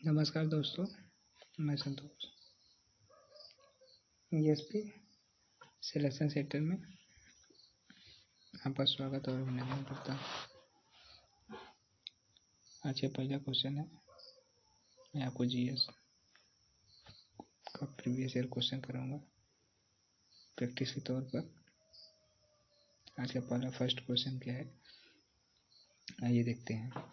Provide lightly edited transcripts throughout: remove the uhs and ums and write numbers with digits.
नमस्कार दोस्तों, मैं संतोष ESP सिलेक्शन सेंटर में आपका स्वागत और अभिनंदन करता हूँ। आज का पहला क्वेश्चन है, मैं आपको GS का प्रीवियस ईयर क्वेश्चन कराऊंगा प्रैक्टिस के तौर पर। आज का पहला फर्स्ट क्वेश्चन क्या है, आइए देखते हैं।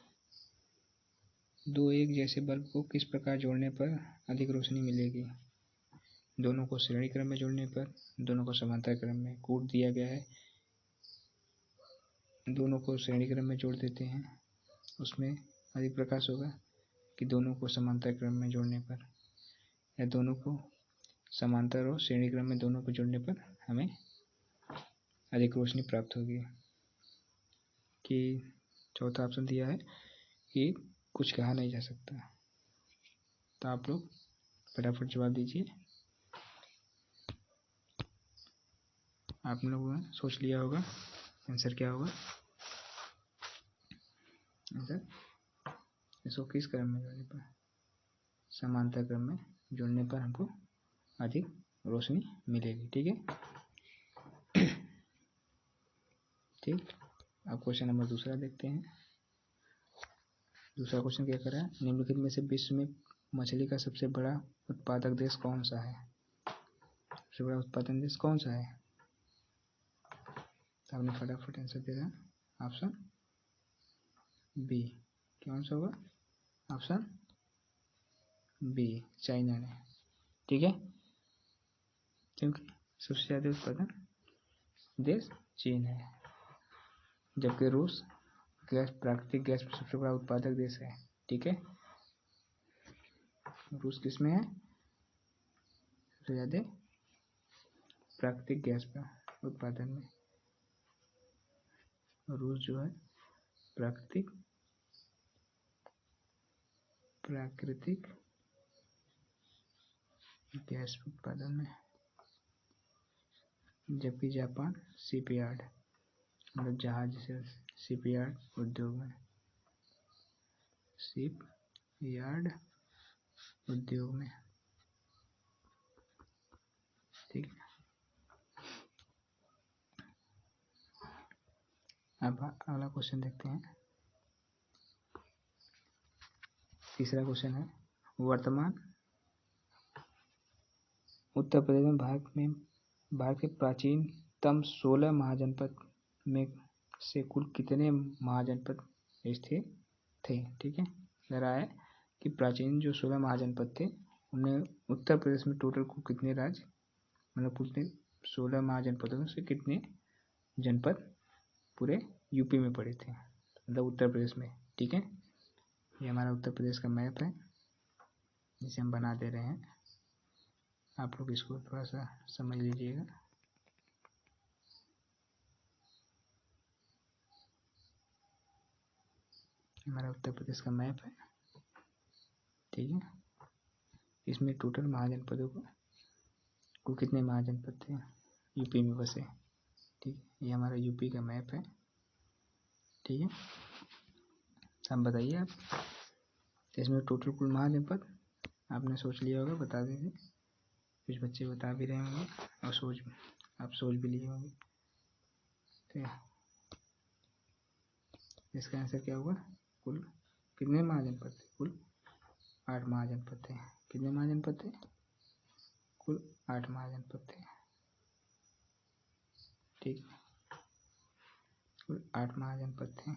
दो एक जैसे बल्ब को किस प्रकार जोड़ने पर अधिक रोशनी मिलेगी? दोनों को श्रेणी क्रम में जोड़ने पर, दोनों को समांतर क्रम में। कोड दिया गया है, दोनों को श्रेणी क्रम में जोड़ देते हैं, उसमें अधिक प्रकाश होगा कि दोनों को समांतर क्रम में जोड़ने पर, या दोनों को समांतर और श्रेणी क्रम में दोनों को जोड़ने पर हमें अधिक रोशनी प्राप्त होगी। कि चौथा ऑप्शन दिया है कि कुछ कहा नहीं जा सकता। तो आप लोग फटाफट जवाब दीजिए। आप लोगों ने सोच लिया होगा आंसर क्या होगा। आंसर इसको किस क्रम में जोड़ने पर, समांतर क्रम में जोड़ने पर हमको अधिक रोशनी मिलेगी। ठीक है, ठीक। अब क्वेश्चन नंबर दूसरा देखते हैं। दूसरा क्वेश्चन क्या कर रहा है, निम्नलिखित में से विश्व में मछली का सबसे बड़ा उत्पादक देश कौन सा है? सबसे बड़ा उत्पादन देश कौन सा है? तो आपने फटाफट आंसर दे रहा। Option B. कौन सा होगा? ऑप्शन बी, चाइना ने। ठीक है, क्योंकि सबसे ज़्यादा उत्पादन देश चीन है, जबकि रूस गैस, प्राकृतिक गैस में सबसे बड़ा उत्पादक देश है। ठीक है, रूस किस में है सबसे ज़्यादा? प्राकृतिक गैस का उत्पादन में रूस जो है प्राकृतिक गैस उत्पादन में, जबकि जापान शिपयार्ड मतलब जहाज से शिपयार्ड उद्योग में, शिपयार्ड उद्योग में। ठीक है, अब अगला क्वेश्चन देखते हैं। तीसरा क्वेश्चन है, वर्तमान उत्तर प्रदेश में भारत के प्राचीनतम 16 महाजनपद में से कुल कितने महाजनपद स्थित थे? ठीक है, कह रहा है कि प्राचीन जो 16 महाजनपद थे उनमें उत्तर प्रदेश में टोटल को कितने राज्य, मतलब कितने 16 महाजनपदों से कितने जनपद पूरे यूपी में पड़े थे, मतलब उत्तर प्रदेश में। ठीक है, ये हमारा उत्तर प्रदेश का मैप है जिसे हम बना दे रहे हैं। आप लोग इसको थोड़ा सा समझ लीजिएगा। हमारा उत्तर प्रदेश का मैप है। ठीक है, इसमें टोटल महाजनपदों को कितने महाजनपद थे यूपी में बसे। ठीक है, ये हमारा यूपी का मैप है। ठीक है, सब बताइए आप। इसमें टोटल कुल महाजनपद आपने सोच लिया होगा, बता दीजिए। कुछ बच्चे बता भी रहे होंगे और आप सोच भी लिए होंगे। तो इसका आंसर क्या होगा? कुल कितने महाजनपद थे? कुल 8 महाजनपद थे। कितने महाजनपद थे? कुल 8 महाजनपद थे। ठीक, कुल 8 महाजनपद थे।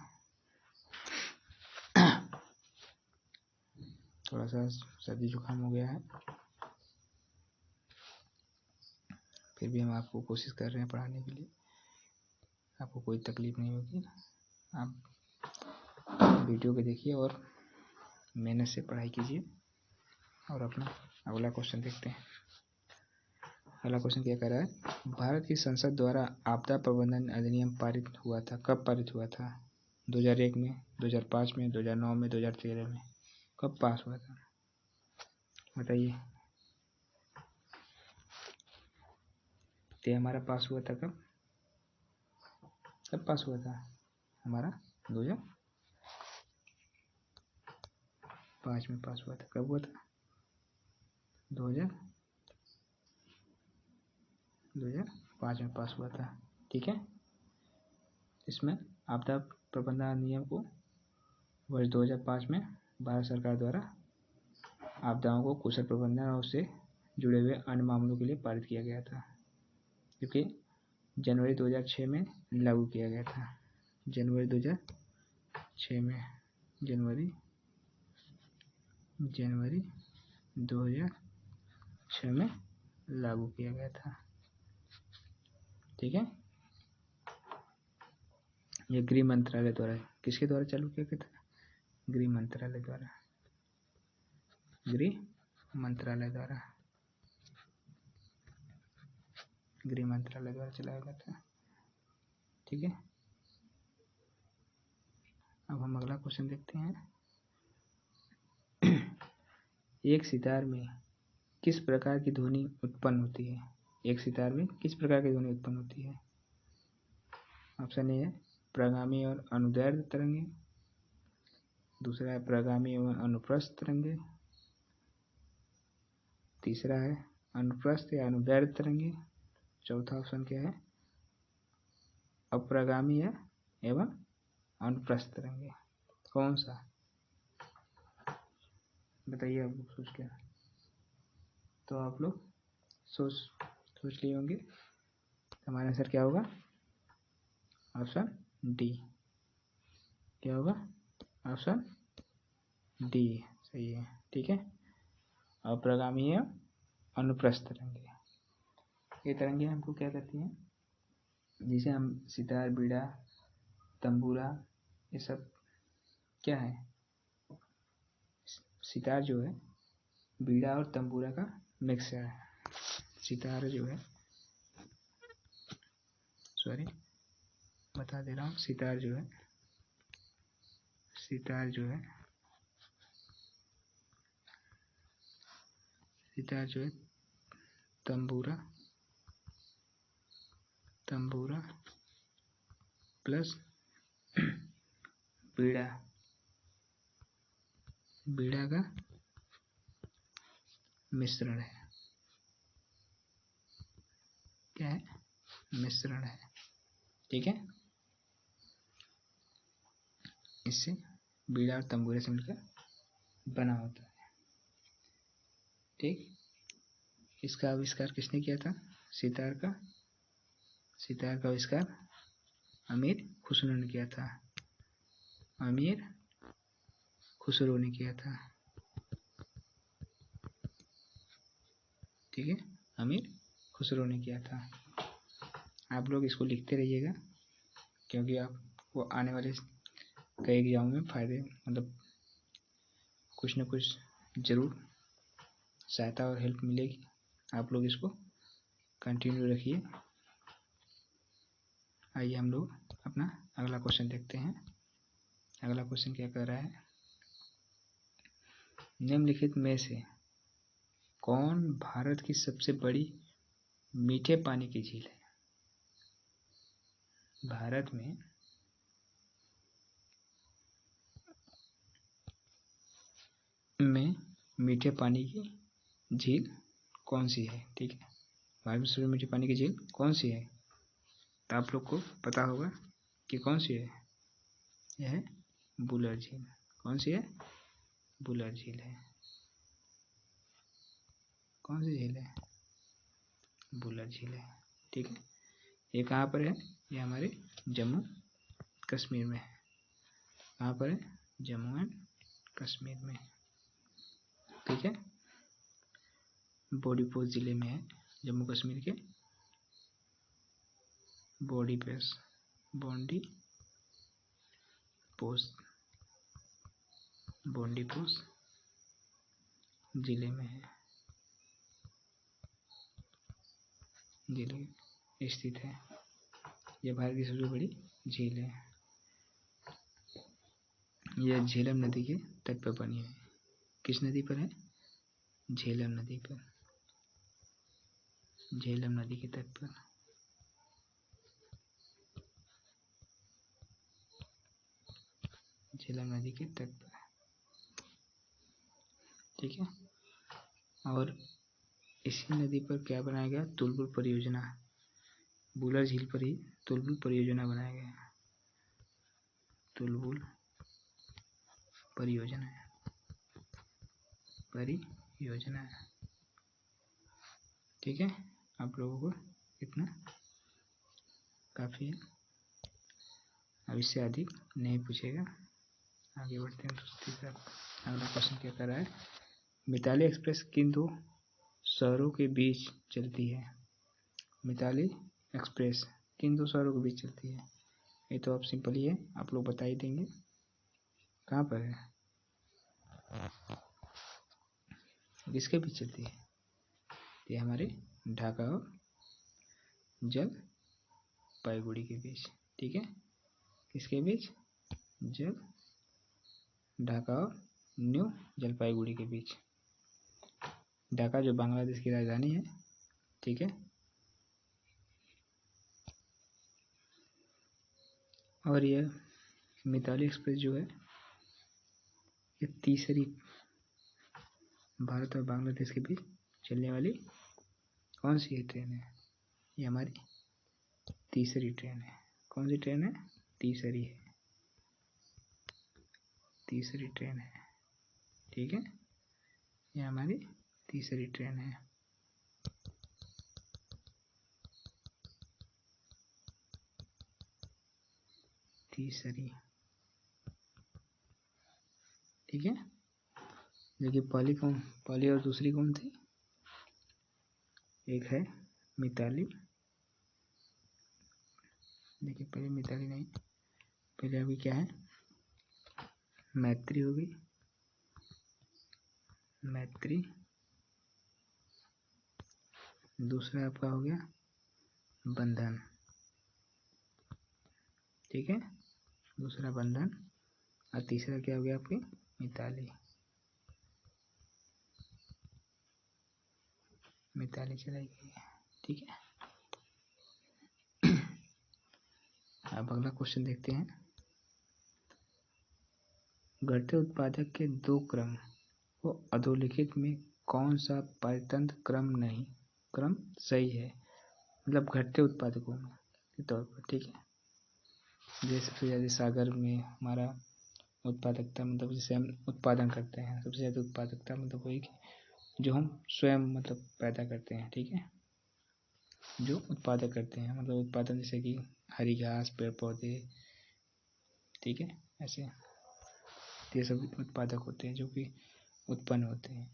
थोड़ा सा सर्दी जुकाम हो गया है, फिर भी हम आपको कोशिश कर रहे हैं पढ़ाने के लिए। आपको कोई तकलीफ नहीं होगी, आप वीडियो को देखिए और मेहनत से पढ़ाई कीजिए। और अपना अगला क्वेश्चन देखते हैं। अगला क्वेश्चन क्या कर रहा है, भारत की संसद द्वारा आपदा प्रबंधन अधिनियम पारित हुआ था, कब पारित हुआ था? 2001 में, 2005 में, 2009 में, 2013 में? कब पास हुआ था बताइए। तो हमारा पास हुआ था कब? कब पास हुआ था हमारा? 2000 2005 में पास हुआ था। कब हुआ था? 2005 में पास हुआ था। ठीक है। इसमें आपदा प्रबंधन अधिनियम को वर्ष 2005 में भारत सरकार द्वारा आपदाओं को कुशल प्रबंधन और उससे जुड़े हुए अन्य मामलों के लिए पारित किया गया था, क्योंकि जनवरी 2006 में लागू किया गया था। जनवरी 2006 में जनवरी 2006 में लागू किया गया था। ठीक है। ये गृह मंत्रालय द्वारा, किसके द्वारा चालू किया गया था? गृह मंत्रालय द्वारा, गृह मंत्रालय द्वारा, गृह मंत्रालय द्वारा चलाया गया था। ठीक है। अब हम अगला क्वेश्चन देखते हैं। एक सितार में किस प्रकार की ध्वनि उत्पन्न होती है? एक सितार में किस प्रकार की ध्वनि उत्पन्न होती है? ऑप्शन ए है प्रगामी और अनुदैर्घ्य तरंगे, दूसरा है प्रगामी एवं अनुप्रस्थ तरंगे, तीसरा है अनुप्रस्थ या अनुदैर्घ्य तरंगे, चौथा ऑप्शन क्या है? अप्रगामी है एवं अनुप्रस्थ तरंगे। कौन सा? बताइए आप लोग सोच के। तो आप लोग सोच लिए होंगे। हमारा आंसर क्या होगा? Option D. क्या होगा? ऑप्शन डी सही है। ठीक है। अप्रगामी है अनुप्रस्थ तरंगे। ये तरंगे हमको क्या करती हैं? जिसे हम सितार, बीड़ा, तंबूरा, ये सब क्या है? सितार जो है बीड़ा और तंबूरा का मिक्सचर है। सितार जो है, सॉरी बता दे रहा हूँ, सितार जो है तंबूरा प्लस बीड़ा का मिश्रण है। क्या है? मिश्रण है। ठीक है। इससे बीड़ा और तंबूरे से मिलकर बना होता है। ठीक। इसका आविष्कार किसने किया था? सितार का आविष्कार अमीर खुसरो ने किया था। अमीर खुसरो ने किया था। ठीक है। अमीर खुसरो ने किया था। आप लोग इसको लिखते रहिएगा, क्योंकि आपको आने वाले कई एग्जाम में फायदे, मतलब कुछ न कुछ जरूर सहायता और हेल्प मिलेगी। आप लोग इसको कंटिन्यू रखिए। आइए हम लोग अपना अगला क्वेश्चन देखते हैं। अगला क्वेश्चन क्या कर रहा है? निम्नलिखित में से कौन भारत की सबसे बड़ी मीठे पानी की झील है? भारत में मीठे पानी की झील कौन सी है? ठीक है। भारत में सबसे मीठे पानी की झील कौन सी है? तो आप लोग को पता होगा कि कौन सी है। यह है बुलर झील। कौन सी है? बुलर झील है। कौन सी झील है? बुलर झील है। ठीक है। ये कहाँ पर है? ये हमारे जम्मू कश्मीर में है। कहाँ पर है? जम्मू एंड कश्मीर में। ठीक है। बॉडीपोर जिले में है, जम्मू कश्मीर के बॉडीपोर जिले में है, जिले स्थित है। यह भारत की सबसे बड़ी झील है। यह झेलम नदी के तट पर बनी है। किस नदी पर है? झेलम नदी पर। झेलम नदी के तट पर। झेलम नदी के तट पर। ठीक है। और इसी नदी पर क्या बनाया गया, तुलबुल परियोजना, बुलर झील पर ही तुलबुल परियोजना बनाया गया, तुलबुल परियोजना है, परियोजना है, ठीक है। आप लोगों को इतना काफ़ी है, अब इससे अधिक नहीं पूछेगा। आगे बढ़ते हैं दोस्तों की तरफ। अगला क्वेश्चन क्या कर रहा है, मिताली एक्सप्रेस किन दो शहरों के बीच चलती है, मिताली एक्सप्रेस किन दो शहरों के बीच चलती है। ये तो अब सिंपल ही है, आप लोग बता ही देंगे कहाँ पर है, किसके बीच चलती है। ये हमारे ढाका और जलपाईगुड़ी के बीच, ठीक है। किसके बीच, ढाका और न्यू जलपाईगुड़ी के बीच। ढाका जो बांग्लादेश की राजधानी है, ठीक है। और यह मिताली एक्सप्रेस जो है ये तीसरी भारत और बांग्लादेश के बीच चलने वाली कौन सी ट्रेन है, ये हमारी तीसरी ट्रेन है। कौन सी ट्रेन है, तीसरी है, तीसरी ट्रेन है, ठीक है। ये हमारी तीसरी ट्रेन है। तीसरी, ठीक है। देखिए पहली और दूसरी कौन थी, एक है मिताली, देखिए पहले मिताली नहीं, पहले अभी क्या है, मैत्री हो गई, मैत्री। दूसरा आपका हो गया बंधन, ठीक है, दूसरा बंधन। और तीसरा क्या हो गया आपकी, मिताली, मिताली चलाई गई है, ठीक है। अब अगला क्वेश्चन देखते हैं, घटते उत्पादक के दो क्रम को अधोलिखित में कौन सा पारतंत्र क्रम सही है, मतलब घटते उत्पादकों के तौर पर, ठीक है। जैसे सबसे ज़्यादा सागर में हमारा उत्पादकता, मतलब जैसे हम उत्पादन करते हैं, सबसे ज़्यादा उत्पादकता मतलब वही जो हम स्वयं मतलब पैदा करते हैं, ठीक है। जो उत्पादक करते हैं मतलब उत्पादन, जैसे कि हरी घास, पेड़ पौधे, ठीक है, ऐसे ये सब उत्पादक होते हैं जो कि उत्पन्न होते हैं,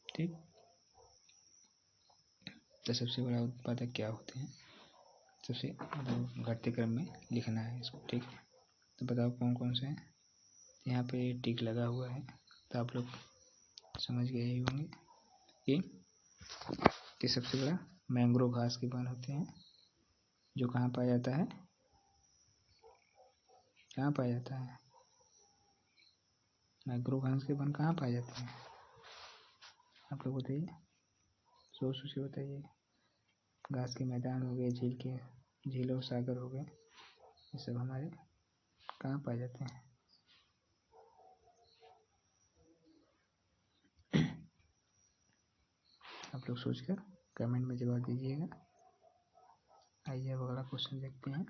ठीक। तो सबसे बड़ा उत्पादक क्या होते हैं, सबसे मतलब घटते क्रम में लिखना है इसको, ठीक है। तो बताओ कौन कौन से हैं, यहाँ पे टिक लगा हुआ है, तो आप लोग समझ गए ही होंगे कि सबसे बड़ा मैंग्रोव घास के वन होते हैं, जो कहाँ पाया जाता है, कहाँ पाया जाता है, मैंग्रोव घास के वन कहाँ पाए जाते हैं, आप लोग बताइए, सोच सोच के बताइए। घास के मैदान हो गए, झील और सागर हो गए, ये सब हमारे कहाँ पाए जाते हैं। आप लोग सोचकर कमेंट में जवाब दीजिएगा। आइए अब अगला क्वेश्चन देखते हैं,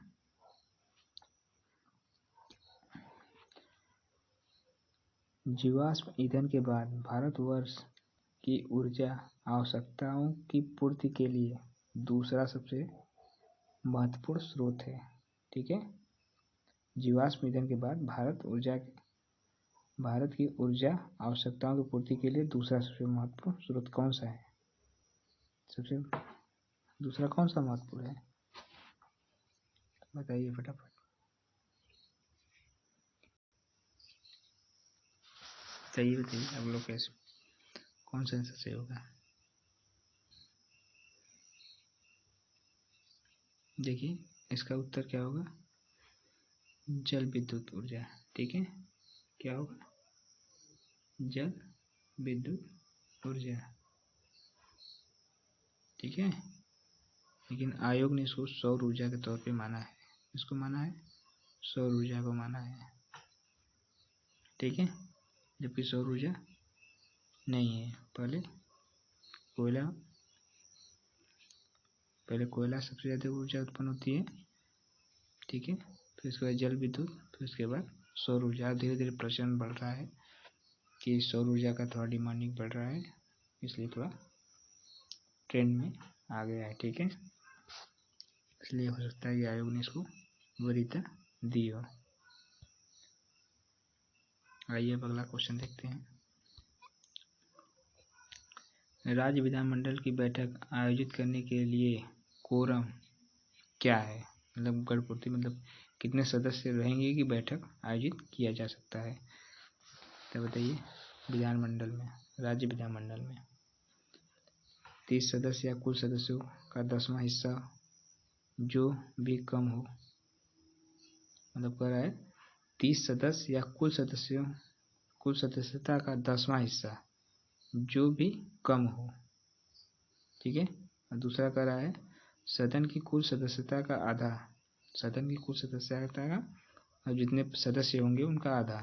जीवाश्म ईंधन के बाद भारतवर्ष की ऊर्जा आवश्यकताओं की पूर्ति के लिए दूसरा सबसे महत्वपूर्ण स्रोत है, ठीक है। जीवाश्म ईंधन के बाद भारत की ऊर्जा आवश्यकताओं की पूर्ति के लिए दूसरा सबसे महत्वपूर्ण स्रोत कौन सा है, सबसे दूसरा कौन सा महत्वपूर्ण है, बताइए फटाफट। बताइए आप लोग कैसे, कौन सा आंसर सही होगा। देखिए इसका उत्तर क्या होगा, जल विद्युत ऊर्जा, ठीक है। क्या होगा, जल विद्युत ऊर्जा, ठीक है। लेकिन आयोग ने इसको सौर ऊर्जा के तौर पे माना है, इसको माना है, सौर ऊर्जा को माना है, ठीक है। जबकि सौर ऊर्जा नहीं है। पहले कोयला सबसे ज़्यादा ऊर्जा उत्पन्न होती है, ठीक है। फिर उसके बाद जल विद्युत, फिर उसके बाद सौर ऊर्जा। धीरे धीरे प्रचलन बढ़ रहा है कि सौर ऊर्जा का थोड़ा डिमांडिंग बढ़ रहा है, इसलिए थोड़ा ट्रेंड में आ गया है, ठीक है। इसलिए हो सकता है कि आयोग ने इसको वरीयता दी हो। आइए अब अगला क्वेश्चन देखते हैं। राज्य विधानमंडल की बैठक आयोजित करने के लिए कोरम क्या है? मतलब गणपूर्ति, मतलब कितने सदस्य रहेंगे कि बैठक आयोजित किया जा सकता है? तो बताइए। विधानमंडल में, राज्य विधानमंडल में 30 सदस्य या कुल सदस्यों का 10वां हिस्सा जो भी कम हो, मतलब कह रहा है 30 सदस्य या कुल सदस्यता का 10वां हिस्सा जो भी कम हो, ठीक है। और दूसरा कह रहा है सदन की कुल सदस्यता का आधा, सदन की कुल सदस्यता का और जितने सदस्य होंगे उनका आधा।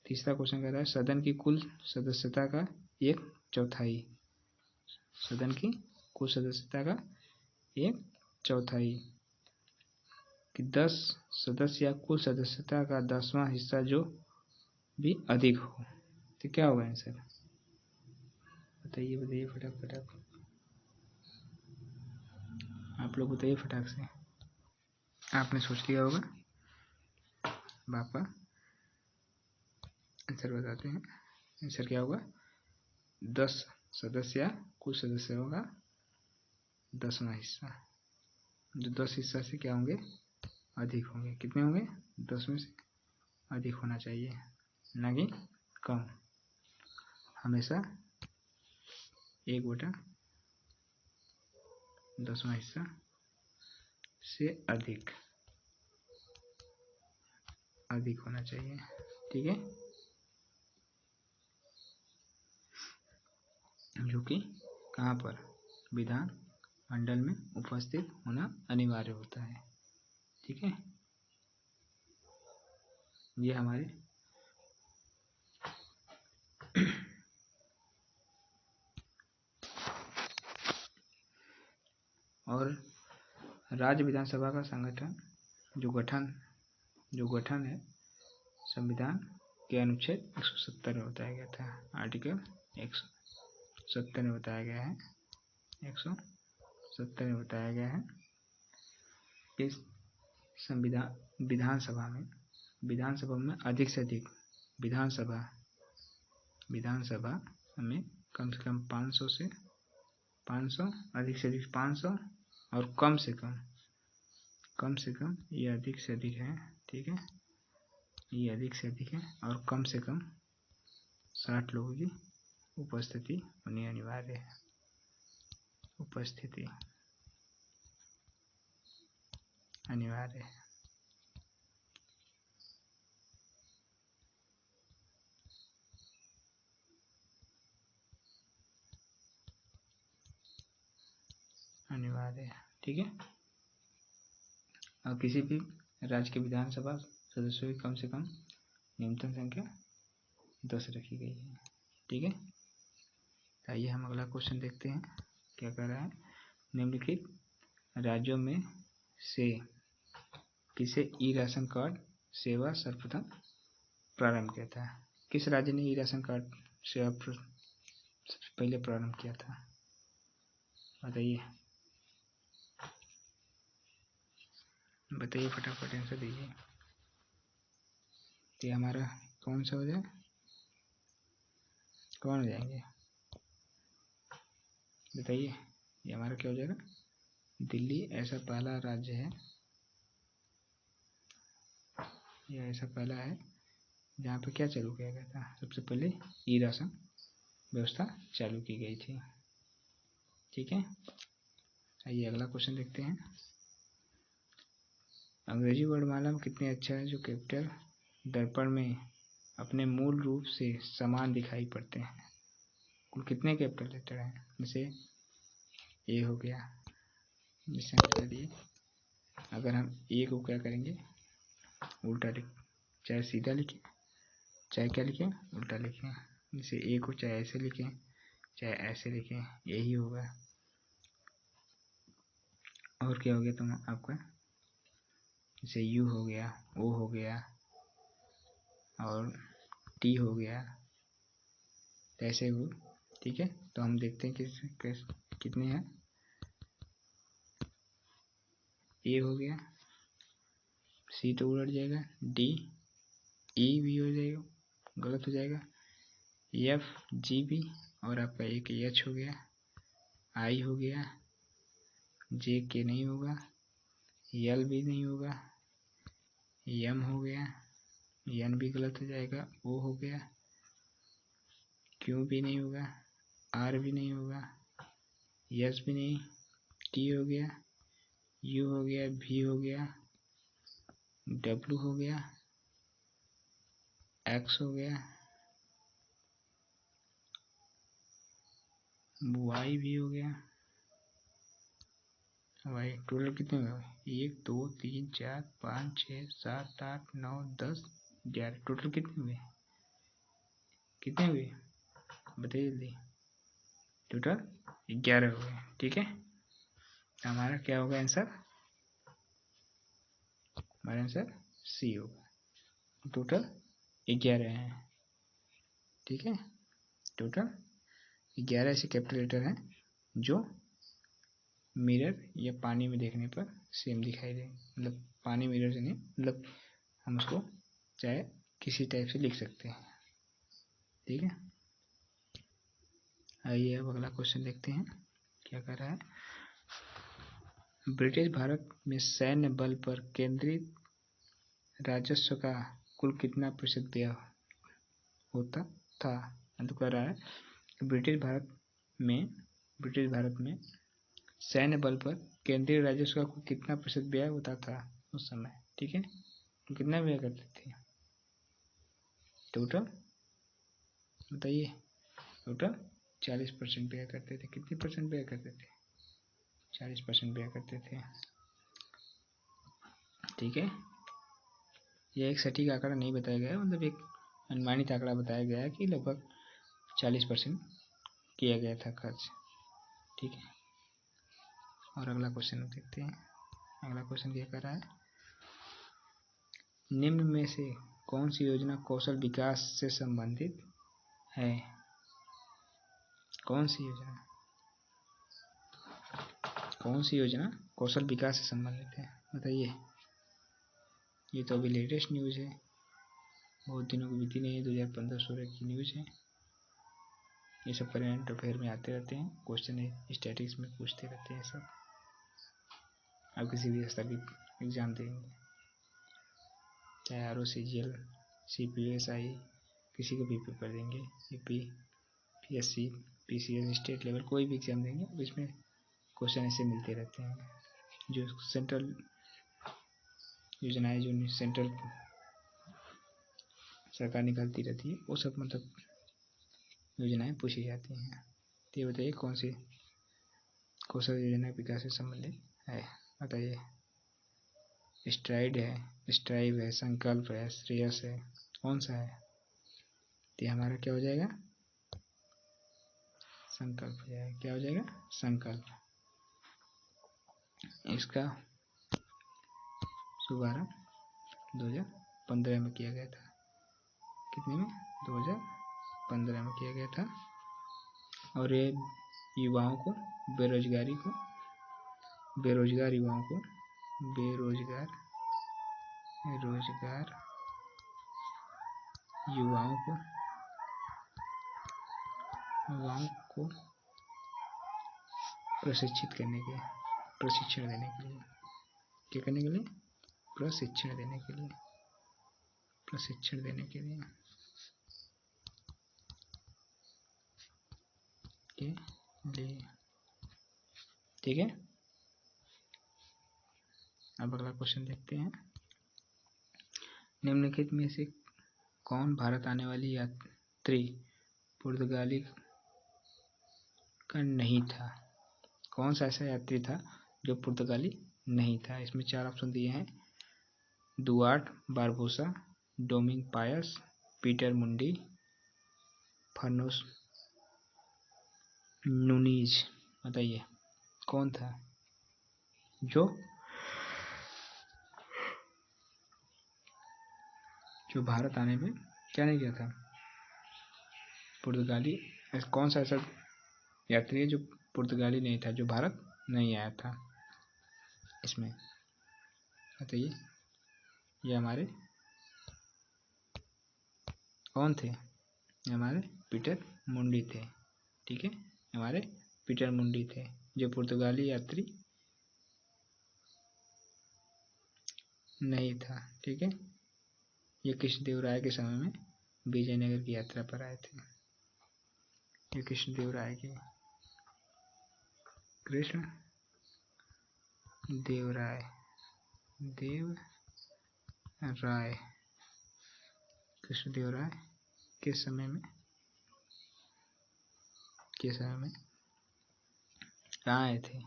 तीसरा क्वेश्चन कह रहा है सदन की कुल सदस्यता का 1/4, सदन की कुल सदस्यता का 1/4 कि 10 सदस्य या कुल सदस्यता का 10वां हिस्सा जो भी अधिक हो, तो क्या होगा आंसर? बताइए बताइए फटाक आप लोग बताइए फटाक से। आपने सोच लिया होगा, बापा आंसर बताते हैं। आंसर क्या होगा? 10 सदस्य या कुल सदस्यों का 10वां हिस्सा, जो 10 हिस्सा से क्या होंगे? अधिक होंगे। कितने होंगे? 10 में से अधिक होना चाहिए, ना कि कम। हमेशा 1/10वां हिस्सा से अधिक होना चाहिए, ठीक है। जो कि कहाँ पर? विधान मंडल में उपस्थित होना अनिवार्य होता है, ठीक है। ये हमारे और राज्य विधानसभा का संगठन जो गठन है संविधान के अनुच्छेद 170 में बताया गया था। आर्टिकल 170 में बताया गया है, 170 में बताया गया है कि संविधान विधानसभा में अधिक से अधिक विधानसभा में कम से कम 500 अधिक से अधिक 500 और कम से कम ये अधिक से अधिक है, ठीक है। ये अधिक से अधिक है और कम से कम 60 लोगों की उपस्थिति होनी अनिवार्य है। उपस्थिति अनिवार्य है। अनिवार्य है, ठीक है। और किसी भी राज्य के विधानसभा सदस्यों की कम से कम न्यूनतम संख्या 10 रखी गई है, ठीक है। आइए हम अगला क्वेश्चन देखते हैं क्या कह रहा है। निम्नलिखित राज्यों में से किसे ई राशन कार्ड सेवा सर्वप्रथम प्रारंभ किया था? किस राज्य ने ई राशन कार्ड सेवा सबसे पहले प्रारंभ किया था? बताइए फटाफट आंसर दीजिए। ये हमारा कौन सा हो जाए? कौन हो जाएंगे? बताइए। ये हमारा क्या हो जाएगा? दिल्ली ऐसा पहला राज्य है, यह ऐसा पहला है जहाँ पे क्या चालू किया गया था? सबसे पहले ई राशन व्यवस्था चालू की गई थी, ठीक है। आइए अगला क्वेश्चन देखते हैं। अंग्रेजी वर्णमाला में कितने अक्षर हैं जो कैपिटल दर्पण में अपने मूल रूप से समान दिखाई पड़ते हैं? कुल कितने कैपिटल लेटर हैं? जैसे ए हो गया, जैसे हम दिए, अगर हम ए को क्या करेंगे? उल्टा लिख, चाहे सीधा लिखें चाहे क्या लिखें? उल्टा लिखें। जैसे ए को चाहे ऐसे लिखें चाहे ऐसे लिखें, यही होगा। और क्या हो गया तुम आपका, जैसे यू हो गया, ओ हो गया और टी हो गया, ऐसे हो। ठीक है, तो हम देखते हैं कितने हैं। ए हो गया, सी तो उलट जाएगा, डी ई भी हो जाएगा, गलत हो जाएगा, एफ जी भी, और आपका एक एच हो गया, आई हो गया, जे के नहीं होगा, एल भी नहीं होगा, एम हो गया, एन भी गलत हो जाएगा, ओ हो गया, क्यू भी नहीं होगा, आर भी नहीं होगा, एस भी नहीं, टी हो गया, यू हो गया, भी हो गया, डब्ल्यू हो गया, एक्स हो गया, वाई भी हो गया। वाई टोटल कितने हुए, 1 2 3 4 5 6 7 8 9 10 11, टोटल कितने हुए, कितने हुए बताइए जल्दी। टोटल 11 हुए। ठीक है, तो हमारा क्या होगा आंसर, हमारा आंसर सी होगा। टोटल 11 हैं। ठीक है, टोटल 11 ऐसे कैपिटल लेटर हैं जो मिरर या पानी में देखने पर सेम दिखाई देंगे। मतलब पानी मिरर से नहीं, मतलब हम उसको चाहे किसी टाइप से लिख सकते हैं। ठीक है, आइए अब अगला क्वेश्चन देखते हैं क्या कर रहा है। ब्रिटिश भारत में सैन्य बल पर केंद्रित राजस्व का कुल कितना प्रतिशत व्यय होता था। तो कह रहा है कि ब्रिटिश भारत में सैन्य बल पर केंद्रीय राजस्व का कितना प्रतिशत व्यय होता था उस समय। ठीक है, तो कितना व्यय करते थे टोटल बताइए। टोटल 40% व्यय करते थे। कितने परसेंट व्यय करते थे, 40% व्यय करते थे। ठीक है, यह एक सटीक आंकड़ा नहीं बताया गया है, मतलब एक अनुमानित आंकड़ा बताया गया है कि लगभग 40% किया गया था खर्च। ठीक है, और अगला क्वेश्चन देखते हैं। अगला क्वेश्चन क्या कर रहा है, निम्न में से कौन सी योजना कौशल विकास से संबंधित है। कौन सी योजना कौशल विकास से संबंधित है बताइए। ये तो अभी लेटेस्ट न्यूज़ है, बहुत दिनों की बीती नहीं है, 2015-16 की न्यूज़ है। ये सब करंट अफेयर में आते रहते हैं, क्वेश्चन स्टैटिक्स में पूछते रहते हैं सब। आप किसी भी स्तर की एग्जाम देंगे, चाहे ROCGL CPSI, किसी का भी पेपर देंगे, UP PSC PCS state level कोई भी एग्जाम देंगे, अब इसमें क्वेश्चन ऐसे मिलते रहते हैं। जो सेंट्रल योजनाएं, जो सेंट्रल सरकार निकालती रहती है, वो सब मतलब योजनाएं पूछी जाती हैं। तो ये बताइए कौन सी कौशल योजना विकास से संबंधित है बताइए। स्ट्राइड है, स्ट्राइव है, संकल्प है, श्रेयस है, कौन सा है। तो हमारा क्या हो जाएगा, संकल्प हो जाएगा। क्या हो जाएगा, संकल्प। इसका शुभारंभ 2015 में किया गया था। कितने में, 2015 में किया गया था। और ये युवाओं को बेरोजगार युवाओं को बेरोजगार युवाओं को प्रशिक्षण देने के लिए, क्या करने के लिए, प्रशिक्षण देने के लिए ठीक है, अब अगला क्वेश्चन देखते हैं। निम्नलिखित में से कौन भारत आने वाली यात्री पुर्तगाली का नहीं था। कौन सा ऐसा यात्री था जो पुर्तगाली नहीं था। इसमें 4 ऑप्शन दिए हैं, दुआर्ट बारबोसा, डोमिंग पायस, पीटर मुंडी फर्नोस नूनीज, बताइए कौन था जो भारत आने में क्या नहीं किया था? पुर्तगाली, कौन सा ऐसा यात्री है जो पुर्तगाली नहीं था, जो भारत नहीं आया था? इसमें बताइए। ये हमारे कौन थे? हमारे पीटर मुंडी थे, ठीक है, हमारे पीटर मुंडी थे, जो पुर्तगाली यात्री नहीं था, ठीक है। ये कृष्णदेवराय के समय में विजयनगर की यात्रा पर आए थे। ये कृष्णदेवराय के, कृष्ण देवराय, कृष्णदेवराय के समय में कहाँ आए थे?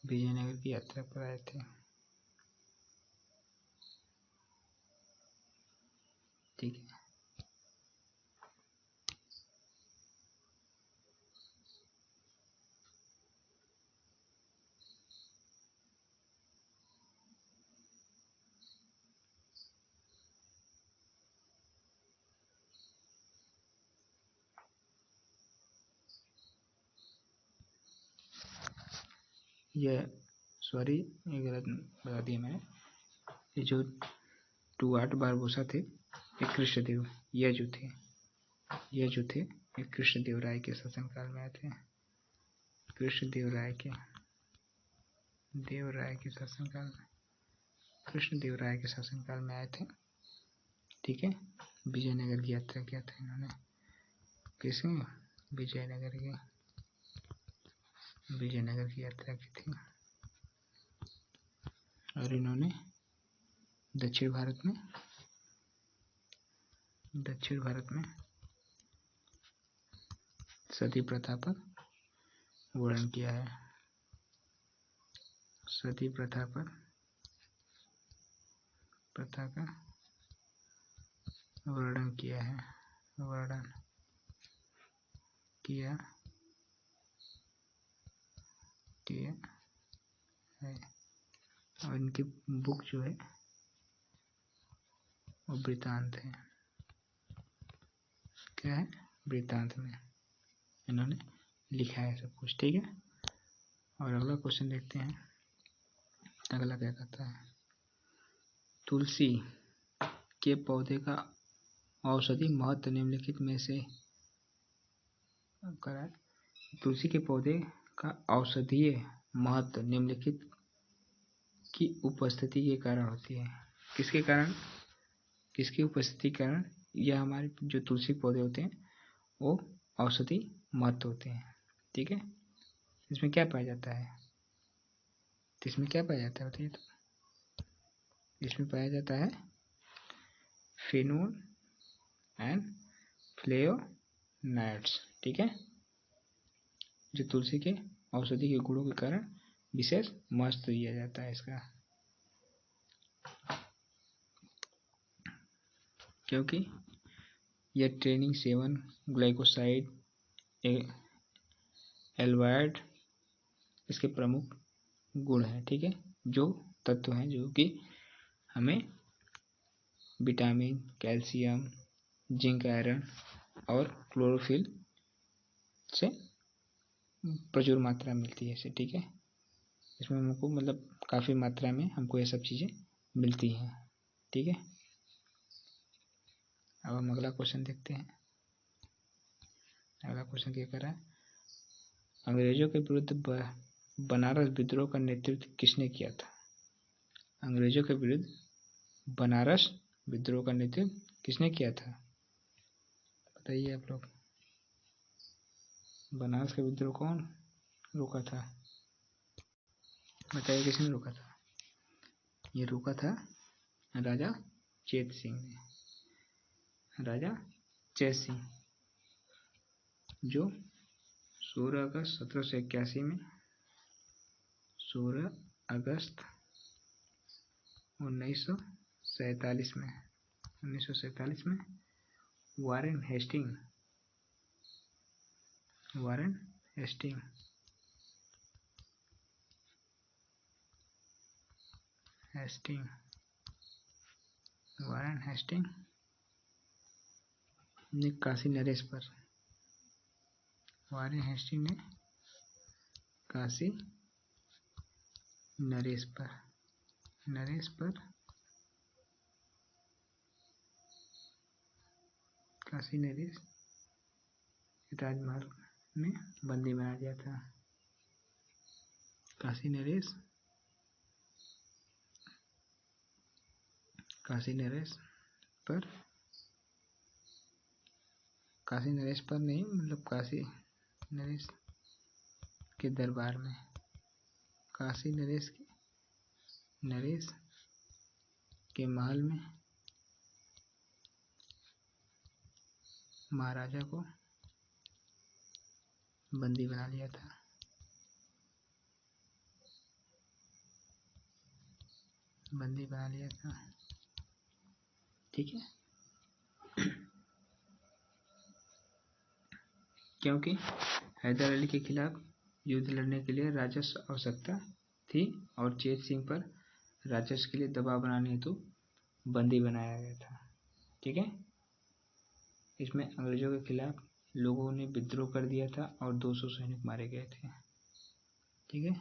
विजयनगर की यात्रा पर आए थे, ठीक है। ये सॉरी, ये गलत बता दिया मैंने। ये जो टूआर्ट बारबोसा थे, ये कृष्णदेव, ये जो थे ये कृष्णदेवराय के शासनकाल में आए थे। कृष्णदेवराय के शासनकाल में, कृष्णदेवराय के शासनकाल में आए थे, ठीक है। विजयनगर की यात्रा किया था इन्होंने। किसने? विजयनगर की यात्रा की थी। और इन्होंने दक्षिण भारत में सती प्रथा पर वर्णन किया है। सती प्रथा का वर्णन किया है, और इनकी बुक जो है वो वृत्तांत है। क्या है? वृत्तांत में इन्होंने लिखा है सब कुछ, ठीक है। और अगला क्वेश्चन देखते हैं, अगला क्या कहता है। तुलसी के पौधे का औषधि महत्व निम्नलिखित में से करा। तुलसी के पौधे का औषधीय महत्व निम्नलिखित की उपस्थिति के कारण होती है। किसके कारण? किसकी उपस्थिति के कारण यह हमारे जो तुलसी पौधे होते हैं वो औषधि महत्व होते हैं, ठीक है। इसमें क्या पाया जाता है? बताइए तो। इसमें पाया जाता है फिनोल एंड फ्लेवोनॉइड्स, ठीक है, जो तुलसी के औषधि के गुणों के कारण विशेष महत्व दिया जाता है इसका, क्योंकि यह ट्रेनिंग सेवन, ग्लाइकोसाइड, एल्वाइड इसके प्रमुख गुण हैं, ठीक है, जो तत्व हैं जो कि हमें विटामिन, कैल्शियम, जिंक, आयरन और क्लोरोफिल से प्रचुर मात्रा मिलती है इसे, ठीक है। इसमें हमको मतलब काफ़ी मात्रा में हमको ये सब चीज़ें मिलती हैं, ठीक है। अब हम अगला क्वेश्चन देखते हैं। अगला क्वेश्चन क्या कर रहा है। अंग्रेजों के विरुद्ध बनारस विद्रोह का नेतृत्व किसने किया था? अंग्रेजों के विरुद्ध बनारस विद्रोह का नेतृत्व किसने किया था? बताइए आप लोग। बनारस का विद्रोह कौन रोका था? बताइए किसने रोका था? ये रोका था राजा चेत सिंह ने। राजा चेत सिंह जो 16 अगस्त 1781 में 16 अगस्त 1947 में Warren Hasting Warren Hasting. Warren Hasting ने काशी नरेश पर, वारेन हेस्टिंग ने काशी नरेश पर काशी नरेश ताजमहल में बंदी बना दिया था। काशी नरेश पर नहीं, मतलब काशी नरेश के दरबार में, काशी नरेश के महल में महाराजा को बंदी बना लिया था। ठीक है, क्योंकि हैदर अली के खिलाफ युद्ध लड़ने के लिए राजस्व आवश्यकता थी और चेत सिंह पर राजस्व के लिए दबाव बनाने हेतु बंदी बनाया गया था। ठीक है, इसमें अंग्रेजों के खिलाफ लोगों ने विद्रोह कर दिया था और 200 सैनिक मारे गए थे। ठीक है,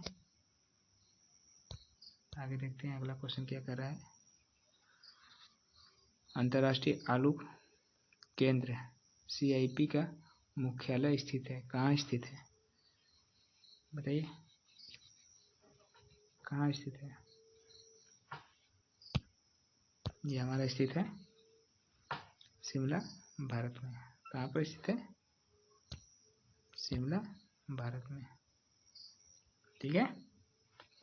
आगे देखते हैं अगला क्वेश्चन क्या कर रहा है। अंतर्राष्ट्रीय आलू केंद्र CIP का मुख्यालय स्थित है, कहाँ स्थित है बताइए, कहाँ स्थित है? ये हमारा स्थित है शिमला, भारत में। कहाँ पर स्थित है? शिमला, भारत में। ठीक है,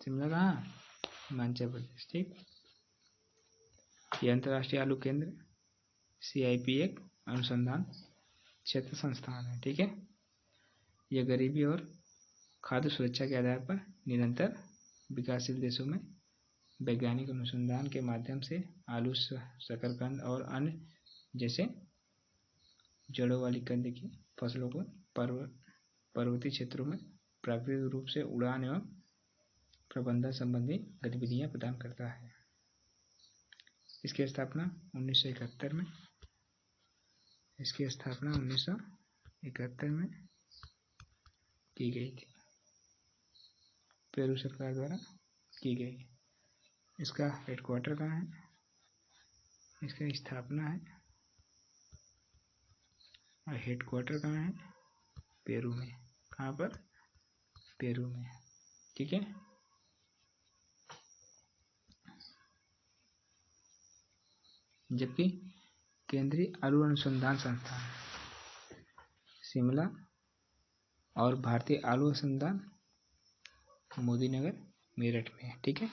शिमला कहाँ? हिमाचल प्रदेश। ठीक, ये अंतर्राष्ट्रीय आलू केंद्र CIP एक अनुसंधान क्षेत्र संस्थान है। ठीक है, यह गरीबी और खाद्य सुरक्षा के आधार पर निरंतर विकासशील देशों में वैज्ञानिक अनुसंधान के माध्यम से आलू, शकरकंद और अन्य जैसे जड़ों वाली कंद की फसलों को पर्वतीय क्षेत्रों में प्राकृतिक रूप से उड़ान एवं प्रबंधन संबंधी गतिविधियां प्रदान करता है। इसकी स्थापना 1971 में की गई थी, पेरू सरकार द्वारा की गई। इसका हेडक्वार्टर कहाँ है? इसका स्थापना है और हेडक्वार्टर कहाँ है? पेरू में। कहाँ पर? पेरू में। ठीक है, जबकि केंद्रीय आलू अनुसंधान संस्थान शिमला और भारतीय आलू अनुसंधान मोदीनगर, मेरठ में है। ठीक है,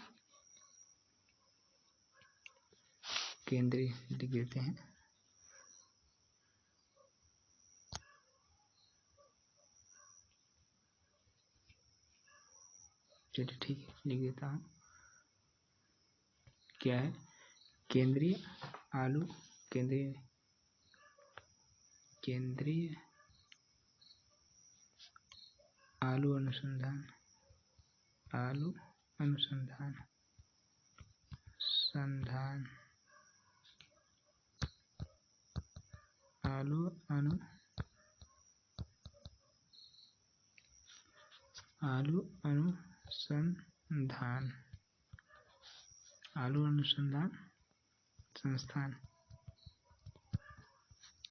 केंद्रीय लिख देते हैं। चलिए ठीक है, लिख देता हूँ। क्या है? केंद्रीय आलू अनुसंधान आलू अनुसंधान संस्थान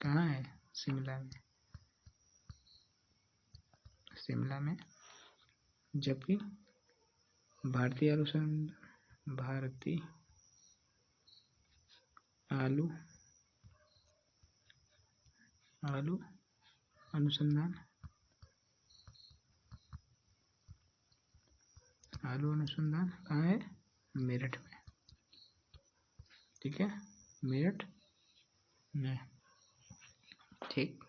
कहाँ है? शिमला में। जबकि भारतीय आलू अनुसंधान कहाँ है? मेरठ में। ठीक है, मेरठ में। ठीक,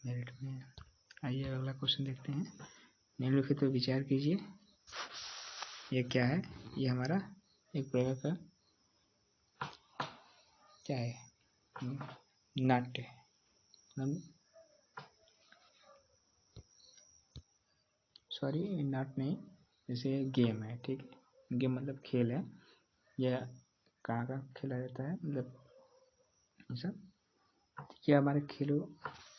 मेरठ में। आइए अगला क्वेश्चन देखते हैं। निम्नलिखित पर विचार कीजिए। ये क्या है? ये हमारा एक प्रकार का क्या है? नाट्य, सॉरी नॉट नहीं, जैसे गेम है, ठीक है, गेम मतलब खेल है, यह कहाँ का खेला जाता है, मतलब सब क्या हमारे खेलो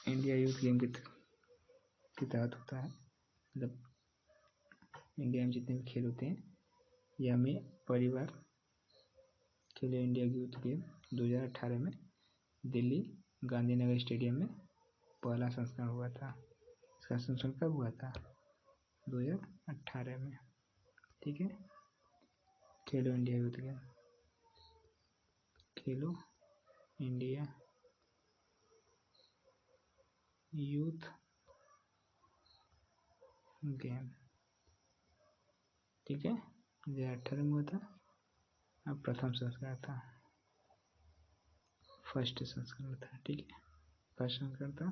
इंडिया यूथ गेम के तहत होता है। मतलब इंडिया में जितने भी खेल होते हैं ये हमें परिवार खेलो इंडिया यूथ गेम 2018 में दिल्ली गांधीनगर स्टेडियम में पहला संस्करण हुआ था। इसका संस्करण कब हुआ था? 2018 में, ठीक है। खेलो इंडिया यूथ गेम, खेलो इंडिया यूथ गेम, ठीक है, 2018 में हुआ था। अब प्रथम संस्करण था, फर्स्ट संस्करण था, ठीक है, फर्स्ट संस्करण था।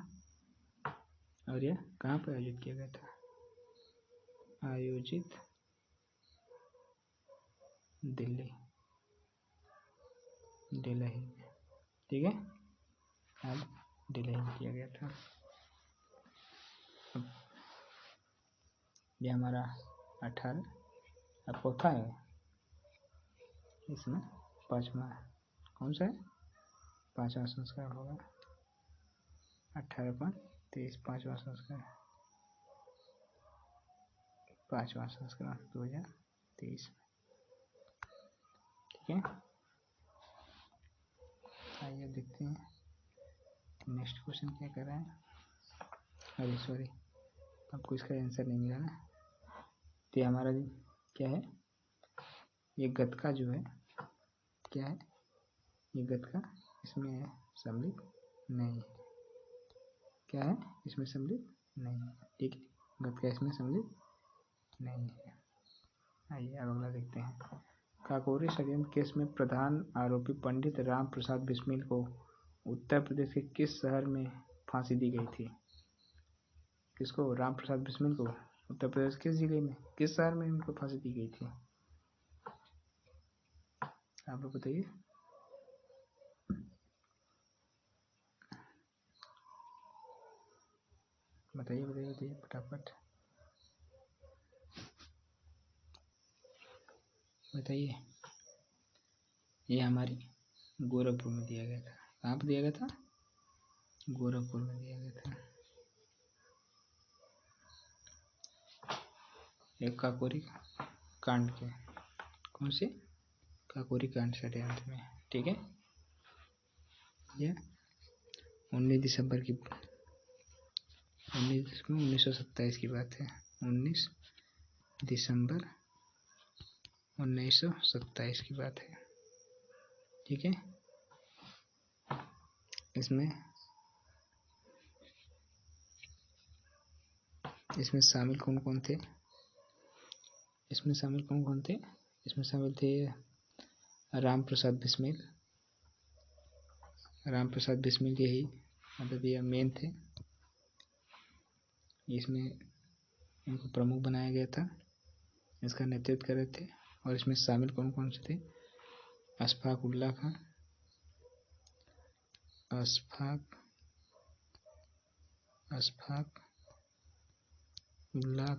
और यह कहाँ पर आयोजित किया गया था? आयोजित दिल्ली में, ठीक है, अब दिल्ली में किया गया था। ये हमारा 18 अब चौथा है, इसमें पाँचवा कौन सा है? पाँचवा संस्करण होगा। 18/23 पाँचवा संस्करण, पाँचवा संस्करण 2023, ठीक है। आइए देखते हैं नेक्स्ट क्वेश्चन क्या कर रहा है। अरे सॉरी, आपको इसका आंसर नहीं मिला ना। तो हमारा क्या है, ये गतका जो है क्या है, ये गतका इसमें सम्मिलित नहीं है। क्या है? इसमें सम्मिलित नहीं है, ठीक है, गतका इसमें सम्मिलित नहीं है। आइए अब अगला देखते हैं। काकोरी षड्यंत्र केस में प्रधान आरोपी पंडित राम प्रसाद बिस्मिल को उत्तर प्रदेश के किस शहर में फांसी दी गई थी? किसको? राम प्रसाद बिस्मिल को उत्तर प्रदेश किस जिले में, किस शहर में उनको फांसी दी गई थी? आप लोग बताइए। बताइए बताइए बताइए फटाफट बताइए। ये हमारी गोरखपुर में दिया गया था। कहाँ पर दिया गया था? गोरखपुर में दिया गया था। एक काकोरी कांड के, कौन से? काकोरी कांड षड्यंत्र में, ठीक है। ये 19 दिसंबर 1927 की बात है। 19 दिसंबर 1927 की बात है, ठीक है। इसमें शामिल कौन कौन थे? इसमें शामिल कौन कौन थे? इसमें शामिल थे राम प्रसाद बिस्मिल। राम प्रसाद बिस्मिल यही मतलब ये मेन थे, इसमें इनको प्रमुख बनाया गया था, इसका नेतृत्व कर रहे थे। और इसमें शामिल कौन कौन से थे? अशफाक उल्ला खान, अशफाक उल्ला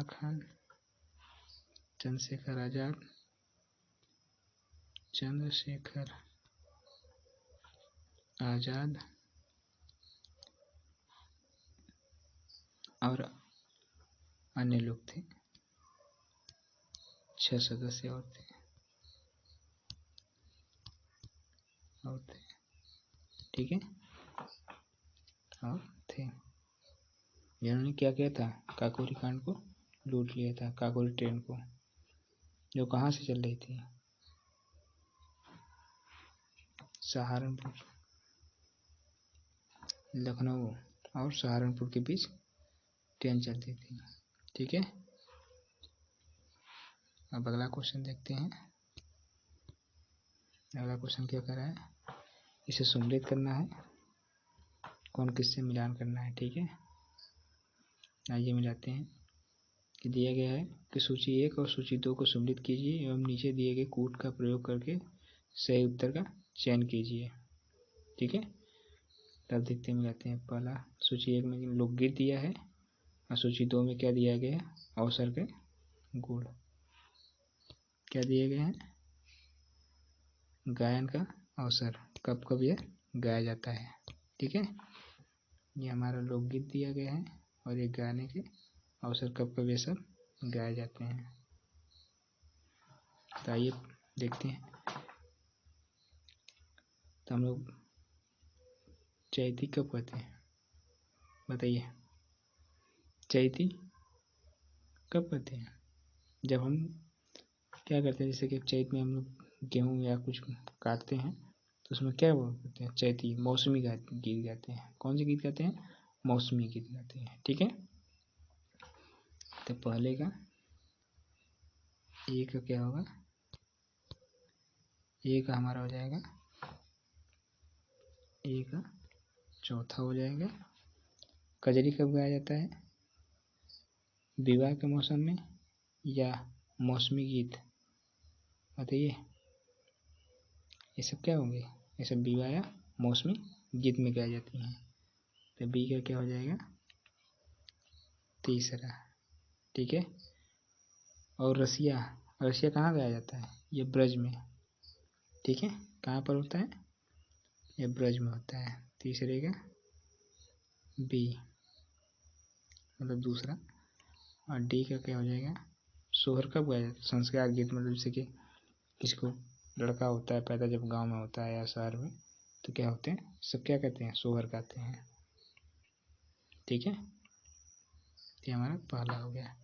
खान, चंद्रशेखर आजाद और अन्य लोग थे। 6 सदस्य और थे, ठीक है, और थे जिन्होंने क्या किया था? काकोरी कांड को लूट लिया था। काकोरी ट्रेन को जो कहाँ से चल रही थी? सहारनपुर, लखनऊ और सहारनपुर के बीच ट्रेन चलती थी, ठीक है। अब अगला क्वेश्चन देखते हैं। अगला क्वेश्चन क्या कर रहा है? इसे सम्मिलित करना है, कौन किससे मिलान करना है, ठीक है। आइए मिलाते हैं कि दिया गया है कि सूची 1 और सूची 2 को सम्मिलित कीजिए एवं नीचे दिए गए कूट का प्रयोग करके सही उत्तर का चयन कीजिए, ठीक है। तब देखते मिलाते हैं। पहला सूची 1 में लोकगीत दिया है और सूची 2 में क्या दिया गया है, अवसर के गुण क्या दिए गए हैं, गायन का अवसर, कब कब यह गाया जाता है। ठीक है, ये हमारा लोकगीत दिया गया है और ये गाने के अवसर कब कब ये सब गाए जाते हैं। तो आइए देखते हैं। तो हम लोग चैती कब कहते हैं, बताइए, चैती कब कहते हैं, जब हम क्या करते हैं, जैसे कि चैत में हम लोग गेहूँ या कुछ काटते हैं तो उसमें क्या बोलते हैं, चैती मौसमी गीत गाते हैं। कौन से गीत गाते हैं, मौसमी गीत गाते हैं। ठीक है, तो पहले का ए का क्या होगा, ए का हमारा हो जाएगा, ए का चौथा हो जाएगा। कजरी कब गाया जाता है, विवाह के मौसम में या मौसमी गीत, बताइए। ये सब क्या होंगे, ये सब विवाह या मौसमी गीत में गाई जाती हैं। तो बी का क्या हो जाएगा, तीसरा। ठीक है, और रसिया, रसिया कहाँ गाया जाता है, ये ब्रज में। ठीक है, कहाँ पर होता है, ये ब्रज में होता है। तीसरे का बी मतलब दूसरा। और डी का क्या हो जाएगा, सोहर कब गाया जाता है, संस्कार गीत, मतलब जैसे कि किसको लड़का होता है पैदा जब गांव में होता है या शहर में, तो क्या होते हैं सब क्या कहते हैं, सोहर गाते हैं। ठीक है, ये हमारा पहला हो गया।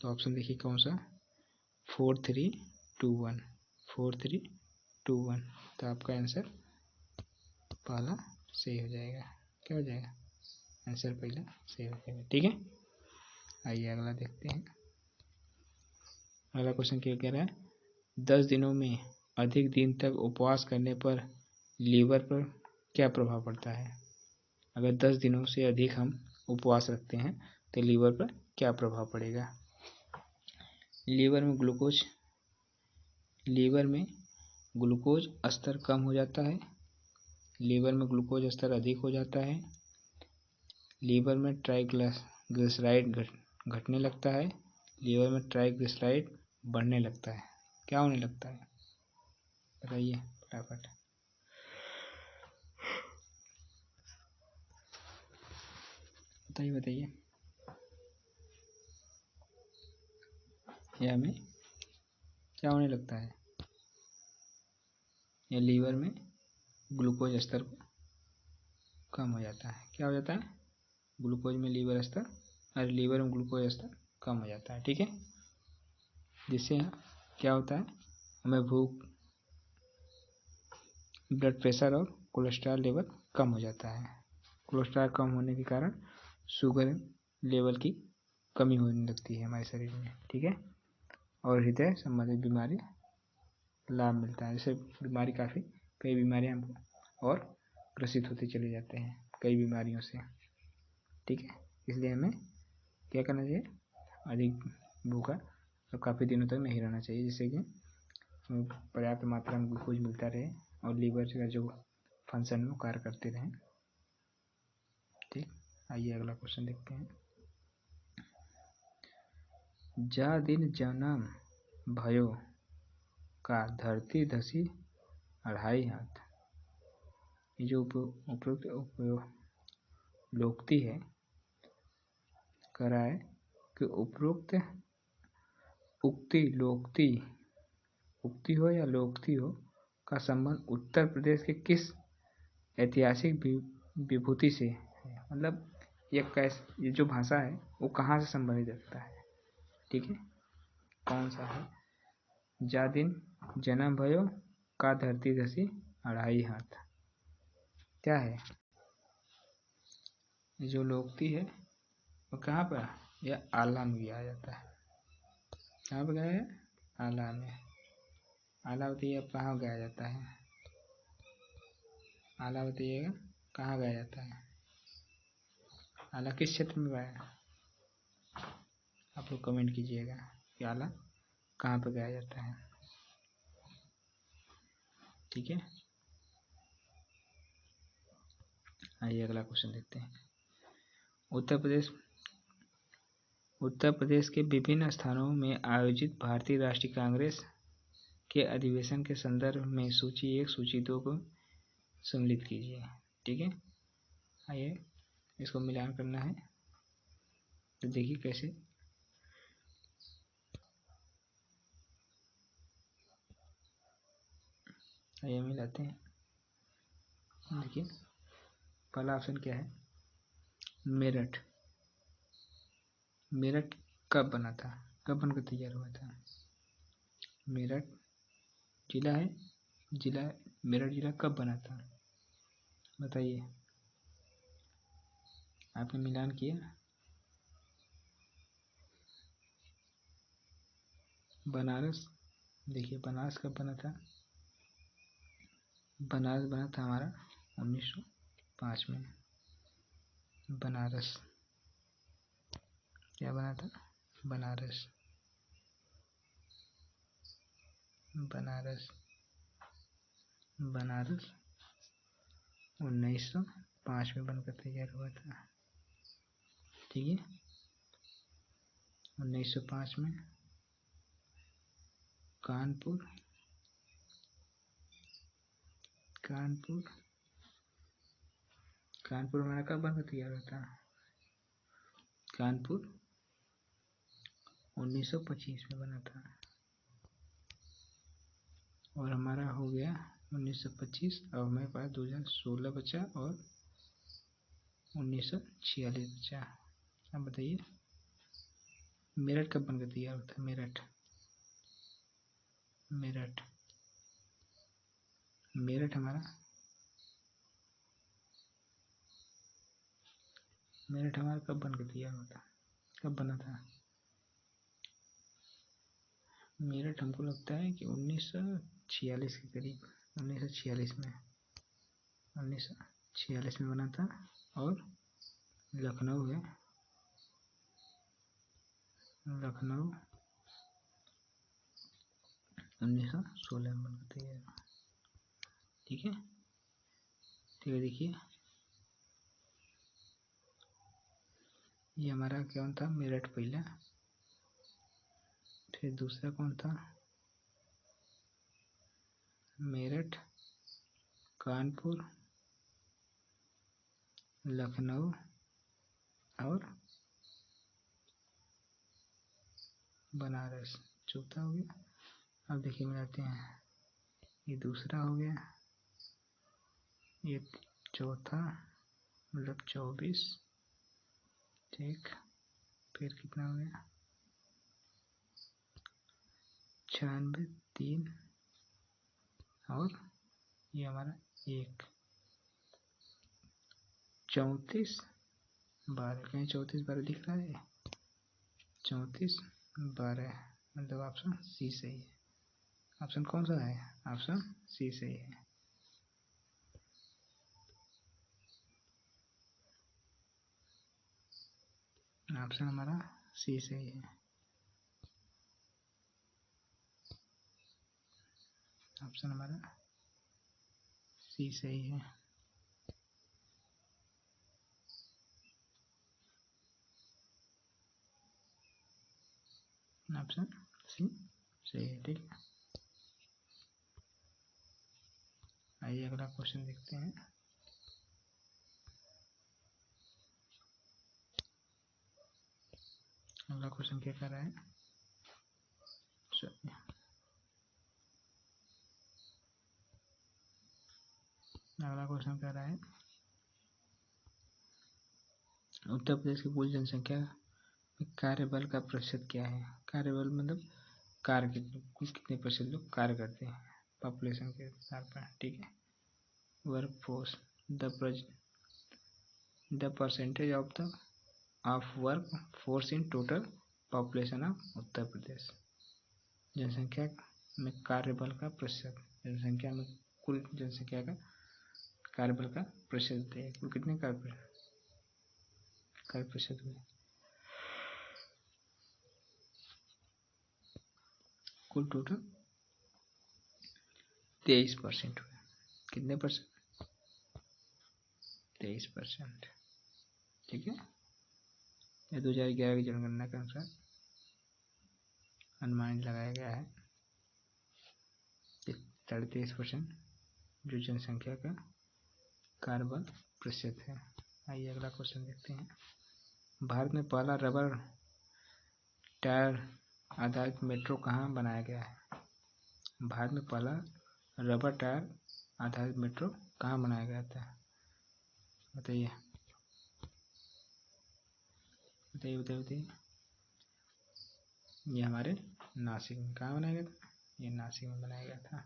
तो ऑप्शन देखिए कौन सा, 4 3 2 1, 4 3 2 1। तो आपका आंसर पहला सही हो जाएगा। क्या हो जाएगा, आंसर पहला सही हो जाएगा। ठीक है, आइए अगला देखते हैं। अगला क्वेश्चन क्या कह रहा है, 10 दिनों में अधिक दिन तक उपवास करने पर लीवर पर क्या प्रभाव पड़ता है। अगर 10 दिनों से अधिक हम उपवास रखते हैं तो लीवर पर क्या प्रभाव पड़ेगा। लीवर में ग्लूकोज स्तर कम हो जाता है, लीवर में ग्लूकोज स्तर अधिक हो जाता है, लीवर में ट्राइग्लिसराइड घटने लगता है, लीवर में ट्राइग्लिसराइड बढ़ने लगता है। क्या होने लगता है, बताइए फटाफट। बताइए ये हमें क्या होने लगता है, ये लीवर में ग्लूकोज स्तर कम हो जाता है। क्या हो जाता है, ग्लूकोज में लीवर में ग्लूकोज स्तर कम हो जाता है। ठीक है, जिससे क्या होता है, हमें भूख, ब्लड प्रेशर और कोलेस्ट्रॉल लेवल कम हो जाता है। कोलेस्ट्रॉल कम होने के कारण शुगर लेवल की कमी होने लगती है हमारे शरीर में। ठीक है, और हृदय संबंधित बीमारी लाभ मिलता है। जैसे बीमारी कई बीमारियां हमको और ग्रसित होते चले जाते हैं कई बीमारियों से। ठीक है, इसलिए हमें क्या करना चाहिए, अधिक भूखा और काफ़ी दिनों तक नहीं रहना चाहिए, जिससे कि पर्याप्त मात्रा में ग्लूकोज मिलता रहे और लीवर का जो फंक्शन वो कार्य करते रहें। ठीक, आइए अगला क्वेश्चन देखते हैं। जा दिन जन्म भयो का धरती धसी 2.5 हाथ। ये जो उपयुक्त लोकती है, कह रहा है कि उपरोक्त उक्ति हो या लोकती हो का संबंध उत्तर प्रदेश के किस ऐतिहासिक विभूति से है। मतलब ये जो भाषा है वो कहाँ से संबंधित रखता है। ठीक है, कौन सा है, जा दिन जन्म भयो का धरती धसी 2.5 हाथ, क्या है, ये जो लोकती है वो कहाँ पर, यह आला में गाया जाता है। कहाँ पर गाया है, आला में। आला बताइए अब कहाँ गाया जाता है, आला बताइएगा कहाँ गाया जाता है, आला किस क्षेत्र में गाया, आप लोग कमेंट कीजिएगा कि आला कहाँ पर गाया जाता है। ठीक है, आइए अगला क्वेश्चन देखते हैं। उत्तर प्रदेश के विभिन्न स्थानों में आयोजित भारतीय राष्ट्रीय कांग्रेस के अधिवेशन के संदर्भ में सूची 1 सूची 2 को सम्मिलित कीजिए। ठीक है, आइए इसको मिलान करना है। तो देखिए कैसे। आइए मिलाते हैं। देखिए पहला ऑप्शन क्या है, मेरठ। मेरठ कब बना था, कब बनकर तैयार हुआ था? मेरठ जिला है, मेरठ जिला कब बना था बताइए। आपने मिलान किया। बनारस, देखिए बनारस कब बना था? बनारस बना था हमारा 1905 में। बनारस क्या बना था? बनारस 1905 में बनकर तैयार हुआ था। ठीक है, 1905 में कानपुर हमारा कब बनकर तैयार हुआ था? कानपुर 1925 में बना था। और हमारा हो गया 1925। अब हमारे पास 2016 बचा और 1946 बचा। अब बताइए मेरठ कब बनकर तैयार हुआ था? मेरठ हमारा कब बनकर तैयार हुआ था, कब बना था? मेरठ हमको लगता है कि 1946 के करीब, 1946 में बना था। और लखनऊ है, लखनऊ 1916 में बनकर तैयार हुआ। ठीक है, देखिए ये हमारा कौन था? मेरठ पहला। फिर दूसरा कौन था? मेरठ, कानपुर, लखनऊ और बनारस, चौथा हो गया। अब देखिए मिलाते हैं। ये दूसरा हो गया, ये चौथा, मतलब 24। ठीक, फिर कितना हो गया? 96, 3 और ये हमारा 1, 34, 12। कहीं 34, 12 दिख रहा है? 34, 12 मतलब ऑप्शन सी सही है। ऑप्शन कौन सा है? ऑप्शन सी सही है। ऑप्शन हमारा सी सही है। ऑप्शन हमारा सी सही है। ऑप्शन सी सही है। ठीक है, आइए अगला क्वेश्चन देखते हैं। अगला क्वेश्चन क्या कर रहा है? अगला क्वेश्चन कह रहा है उत्तर प्रदेश की कुल जनसंख्या में कार्यबल का प्रतिशत क्या है? कार्यबल मतलब कार्य, कुल कितने प्रतिशत लोग कार्य करते हैं पॉपुलेशन के आधार पर। ठीक है, work force, the percentage of work force in total population of Uttar Pradesh. जनसंख्या में कार्यबल का प्रतिशत, जनसंख्या में कुल जनसंख्या का कार्यबल का प्रतिशत है। कुल कितने कार्य प्रतिशत हुए? कुल टोटल 23% हुए। कितने परसेंट? 23%। ठीक है, यह 2011 की जनगणना के अनुसार अनुमान लगाया गया है कि 23% जो जनसंख्या का कार्यबल प्रतिशत है। आइए अगला क्वेश्चन देखते हैं। भारत में पहला रबर टायर आधारित मेट्रो कहाँ बनाया गया है? भारत में पहला रबर टायर आधारित मेट्रो कहाँ बनाया गया था? बताइए बताइए बताइए बताइए। ये हमारे नासिक में। कहाँ बनाया गया था? ये नासिक में बनाया गया था।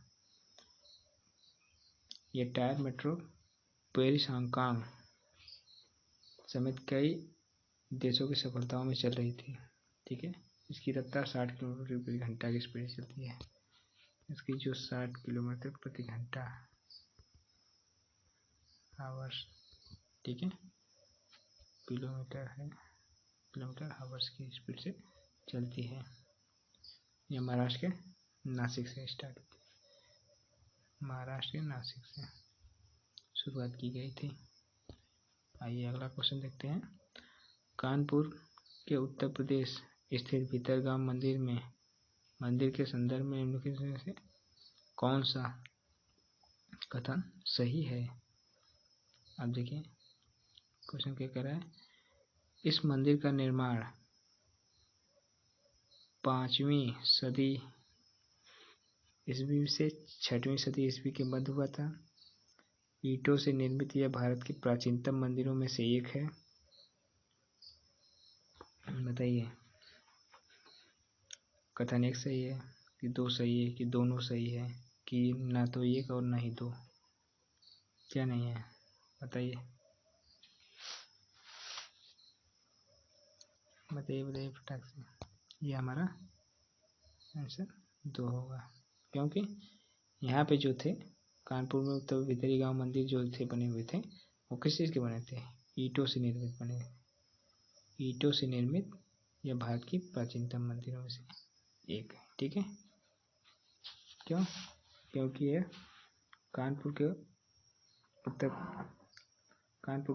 ये टायर मेट्रो पेरिस, हांगकांग समेत कई देशों की सफलताओं में चल रही थी। ठीक है, इसकी रफ्तार 60 किलोमीटर प्रति घंटा की स्पीड चलती है। इसकी जो 60 किलोमीटर प्रति घंटा आवर्स, ठीक है, किलोमीटर है, किलोमीटर आवर्स की स्पीड से चलती है। यह महाराष्ट्र के नासिक से स्टार्ट होती है। महाराष्ट्र के नासिक से शुरुआत की गई थी। आइए अगला क्वेश्चन देखते हैं। कानपुर के उत्तर प्रदेश स्थित भीतरगाम मंदिर में मंदिर के संदर्भ में निम्नलिखित में से कौन सा कथन सही है? अब देखिए क्वेश्चन क्या कह रहा है। इस मंदिर का निर्माण 5वीं सदी ईस्वी से 6वीं सदी ईस्वी के मध्य हुआ था। ईंटों से निर्मित यह भारत के प्राचीनतम मंदिरों में से एक है। बताइए कथन एक सही है कि दो सही है कि दोनों सही है कि ना तो एक और ना ही दो? क्या नहीं है बताइए बताइए बताइए फटाक से। ये हमारा आंसर 2 होगा, क्योंकि यहाँ पे जो थे कानपुर में उत्तर भीतरी गांव मंदिर जो थे बने हुए थे वो किस चीज़ के बने थे? ईंटों से निर्मित बने। ईंटों से निर्मित यह भारत की प्राचीनतम मंदिरों में से एक है। ठीक है, क्यों? क्योंकि यह कानपुर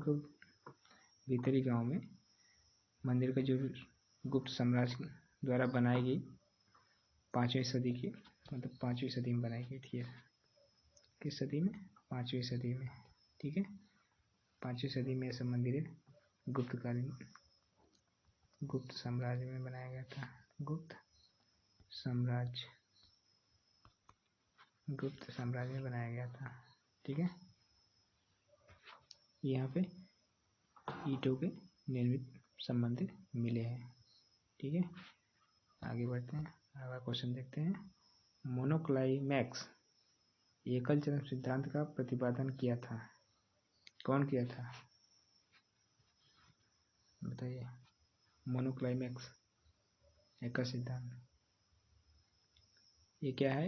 के भीतरी गांव में मंदिर का जो गुप्त साम्राज्य द्वारा बनाई गई 5वीं सदी की, मतलब 5वीं सदी में बनाई गई थी। किस सदी में? 5वीं सदी में। ठीक है, 5वीं सदी में ऐसा मंदिर है गुप्त साम्राज्य में बनाया गया था। गुप्त साम्राज्य में बनाया गया था। ठीक है, यहाँ पे ईंटों के निर्मित संबंधित मिले हैं। ठीक है, आगे बढ़ते हैं। अगला क्वेश्चन देखते हैं। मोनोक्लाइमैक्स एकल चरण सिद्धांत का प्रतिपादन किया था। कौन किया था? बताइए। मोनोक्लाइमैक्स एकल सिद्धांत ये क्या है?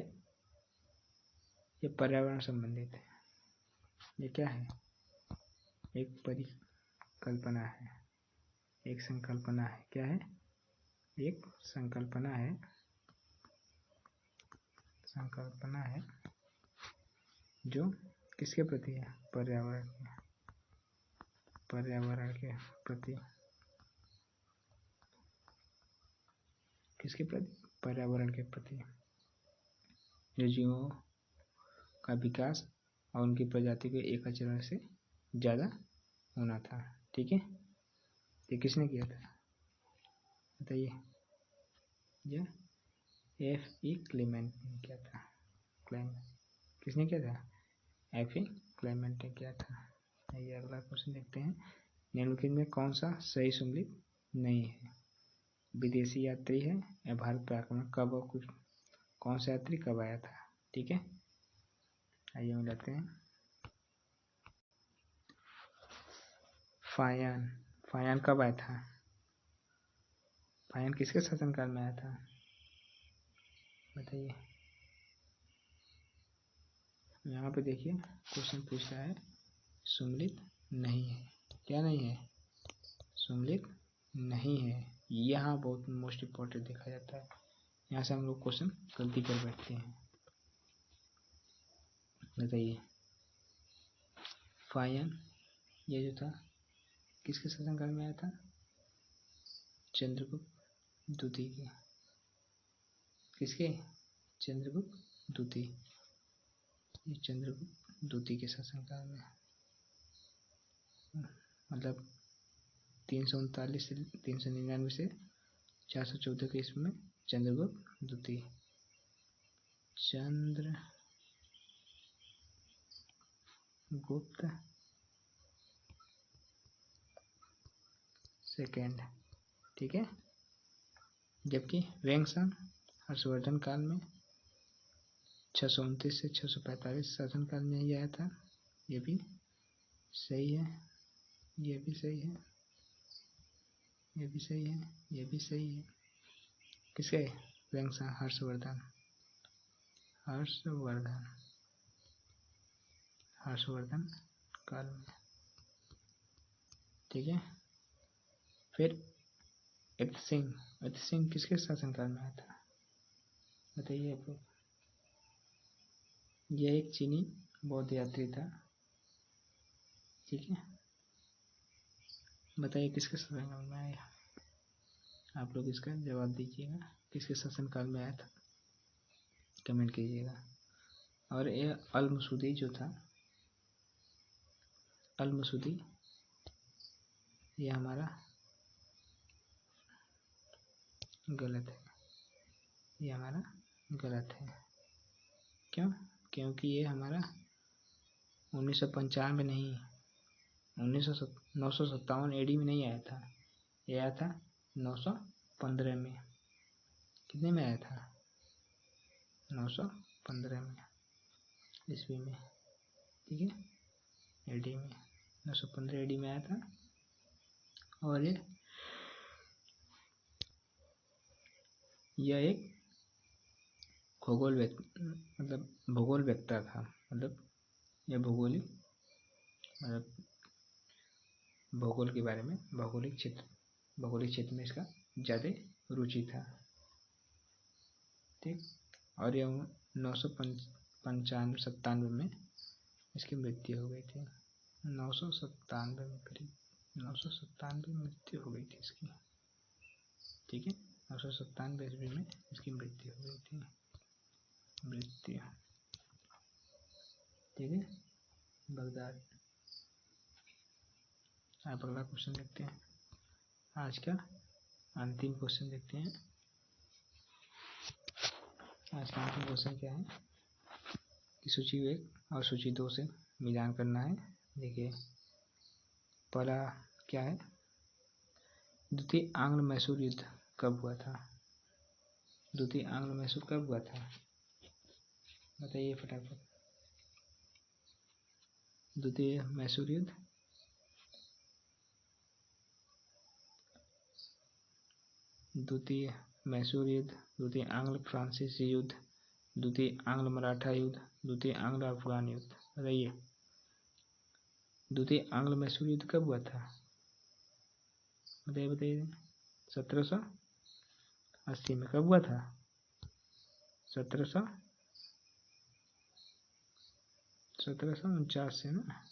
ये पर्यावरण संबंधित है। ये क्या है? एक परिकल्पना है, एक संकल्पना है। क्या है? एक संकल्पना है। संकल्पना है जो किसके प्रति है? पर्यावरण के प्रति। किसके प्रति? पर्यावरण के प्रति। जो जीवों का विकास और उनकी प्रजाति के एक आचरण से ज़्यादा होना था। ठीक है, ये किसने किया था? बताइए। यह F.E. क्लेमेंट ने किया था। किसने किया था? F.E. क्लेमेंट ने किया था। आइए अगला क्वेश्चन देखते हैं। निम्नलिखित में कौन सा सही सम्मिलित नहीं है? विदेशी यात्री है या भारत पर आक्रमण कब और कुछ कौन सा यात्री कब आया था? ठीक है, आइए मिलाते हैं। फायान कब आया था? फायान किसके शासनकाल में आया था? बताइए। यहाँ पे देखिए क्वेश्चन पूछ रहा है सम्मिलित नहीं है। क्या नहीं है? सम्मिलित नहीं है। यहाँ बहुत मोस्ट इम्पोर्टेंट देखा जाता है। यहाँ से हम लोग क्वेश्चन गलती कर बैठते हैं। बताइए। फायन ये जो था किसके शासनकाल में आया था? चंद्रगुप्त द्वितीय के। किसके? चंद्रगुप्त द्वितीय। ये चंद्रगुप्त द्वितीय के शासनकाल में, मतलब 339 से 399 से 414 के ईस्वी में चंद्रगुप्त द्वितीय। चंद्रगुप्त सेकेंड, ठीक है। जबकि वेंगसन हर्षवर्धन काल में 629 से 645 शासनकाल में ही आया था। ये भी सही है, ये भी सही है, ये भी सही है, ये भी सही है। किसके? वेंगसन हर्षवर्धन, हर्षवर्धन हर्षवर्धन काल में, ठीक है। फिर अत सिंह किसके शासनकाल में आया था? बताइए आप लोग। यह एक चीनी बौद्ध यात्री था, ठीक है। बताइए किसके शासनकाल में आया? आप लोग इसका जवाब दीजिएगा, किसके शासनकाल में आया था, कमेंट कीजिएगा। और ये अल मसूदी जो था, अल मसूदी, ये हमारा गलत है, ये हमारा गलत है। क्यों? क्योंकि ये हमारा 1995 नहीं, 957 एडी में नहीं आया था, ये आया था 915 में। कितने में आया था? 915 में ईस्वी में, ठीक है, एडी में 915 एडी में आया था। और यह एक मतलब भूगोल वेत्ता था, मतलब यह भूगोल के बारे में, भौगोलिक क्षेत्र में इसका ज़्यादा रुचि था, ठीक। और यह 995 में इसकी मृत्यु हो गई थी। 997 में, करीब 997 में मृत्यु हो गई थी इसकी, ठीक है। 997 ईस्वी में इसकी मृत्यु हो गई थी, मृत्यु, ठीक है। बगदाद। आप अगला क्वेश्चन देखते हैं, आज का अंतिम क्वेश्चन देखते हैं। आज का अंतिम क्वेश्चन क्या है कि सूची 1 और सूची 2 से मिलान करना है। देखिए पहला क्या है, द्वितीय आंग्ल मैसूर युद्ध कब हुआ था? द्वितीय आंग्ल मैसूर कब हुआ था? बताइए फटाफट। द्वितीय मैसूर युद्ध, द्वितीय मैसूर युद्ध, द्वितीय आंग्ल फ्रांसीसी युद्ध, द्वितीय आंग्ल मराठा युद्ध, द्वितीय आंग्ल अफगान युद्ध। बताइए द्वितीय आंग्ल मैसूर युद्ध कब हुआ था? बताइए 1780 में। कब हुआ था? 1749 से ना,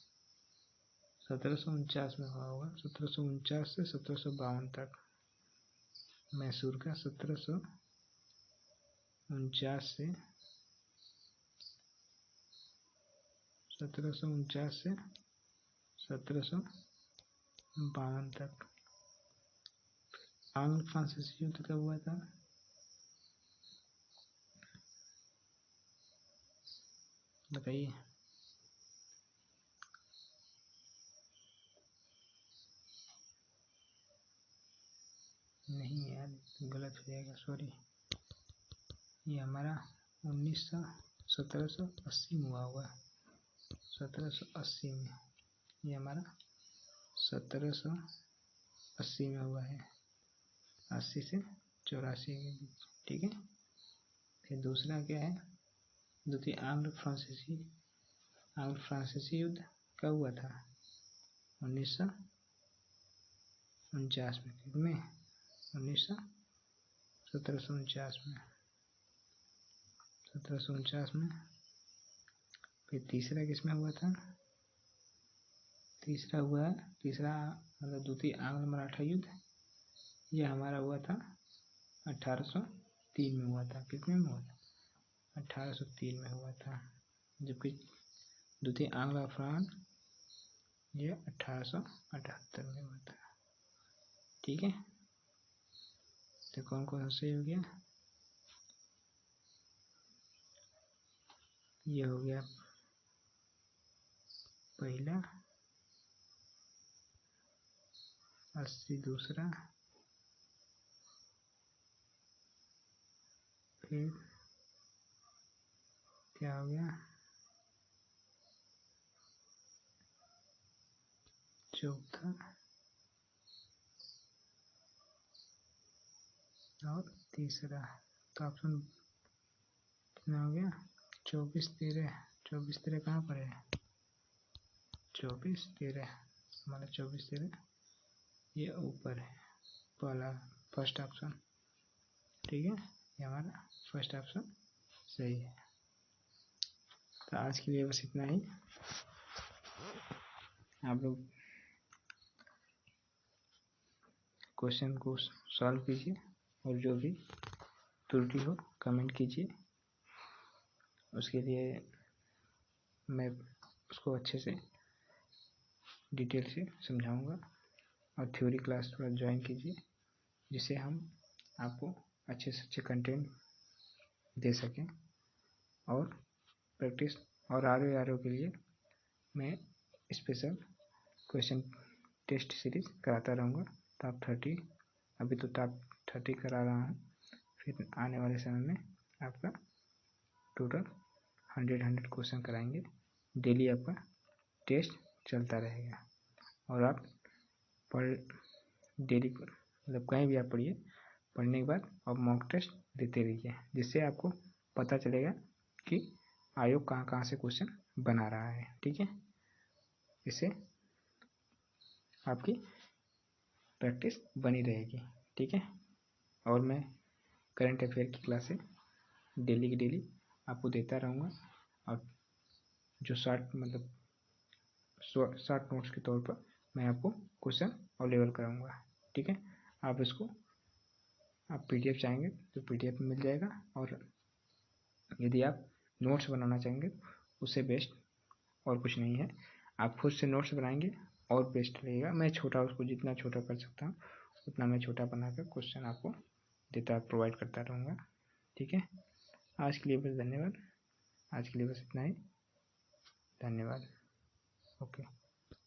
1749 में हुआ होगा। 1749 से 1752 तक मैसूर का, 1749 से 1752 तक। आंग्ल फ्रांसीसी युद्ध कब हुआ था? बताइए। नहीं यार, गलत हो जाएगा, सॉरी। ये हमारा 1780 में हुआ होगा, 1780 में। ये हमारा 1780 में हुआ है, 80 से 84 के बीच, ठीक है। फिर दूसरा क्या है, द्वितीय आंग्ल फ्रांसीसी युद्ध कब हुआ था? 1949 में। कितने? 1749 में, 1749 में। फिर तीसरा किसमें हुआ था? तीसरा हुआ, तीसरा मतलब द्वितीय आंग्ल मराठा युद्ध, यह हमारा हुआ था 1803 में हुआ था। कितने में हुआ था? 1803 में हुआ था। जबकि द्वितीय आंग्ल अफगान ये 1878 में हुआ था। ठीक है, तो कौन कौन सा सही हो गया? ये हो गया पहला, 80 दूसरा, फिर क्या हो गया? चौथा और तीसरा। तो ऑप्शन कितना हो गया? 24 13। 24 13 कहाँ पर है? 24 13 हमारा 24 13 ये ऊपर है, पहला फर्स्ट ऑप्शन। ठीक है, ये हमारा फर्स्ट ऑप्शन सही है। तो आज के लिए बस इतना ही। आप लोग क्वेश्चन को सॉल्व कीजिए और जो भी त्रुटि हो कमेंट कीजिए। उसके लिए मैं उसको अच्छे से डिटेल से समझाऊंगा। और थ्योरी क्लास थोड़ा ज्वाइन कीजिए, जिससे हम आपको अच्छे से अच्छे कंटेंट दे सकें। और प्रैक्टिस और आर के लिए मैं स्पेशल क्वेश्चन टेस्ट सीरीज कराता रहूँगा। टॉप 30 अभी तो टॉप 30 करा रहा हूँ, फिर आने वाले समय में आपका टोटल 100 क्वेश्चन कराएंगे। डेली आपका टेस्ट चलता रहेगा और आप पढ़ डेली मतलब कहीं भी आप पढ़िए, पढ़ने के बाद आप मॉक टेस्ट देते रहिए, जिससे आपको पता चलेगा कि आयोग कहाँ कहाँ से क्वेश्चन बना रहा है। ठीक है, इससे आपकी प्रैक्टिस बनी रहेगी। ठीक है, और मैं करंट अफेयर की क्लासें डेली की डेली आपको देता रहूँगा। और जो शॉर्ट मतलब शॉर्ट नोट्स के तौर पर मैं आपको क्वेश्चन अवेलेबल कराऊँगा। ठीक है, आप इसको आप PDF चाहेंगे तो PDF में मिल जाएगा, और यदि आप नोट्स बनाना चाहेंगे उससे बेस्ट और कुछ नहीं है। आप खुद से नोट्स बनाएंगे और बेस्ट रहेगा। मैं छोटा उसको जितना छोटा कर सकता हूँ उतना मैं छोटा बनाकर क्वेश्चन आपको प्रोवाइड करता रहूँगा। ठीक है, आज के लिए बस धन्यवाद। आज के लिए बस इतना ही, धन्यवाद। ओके।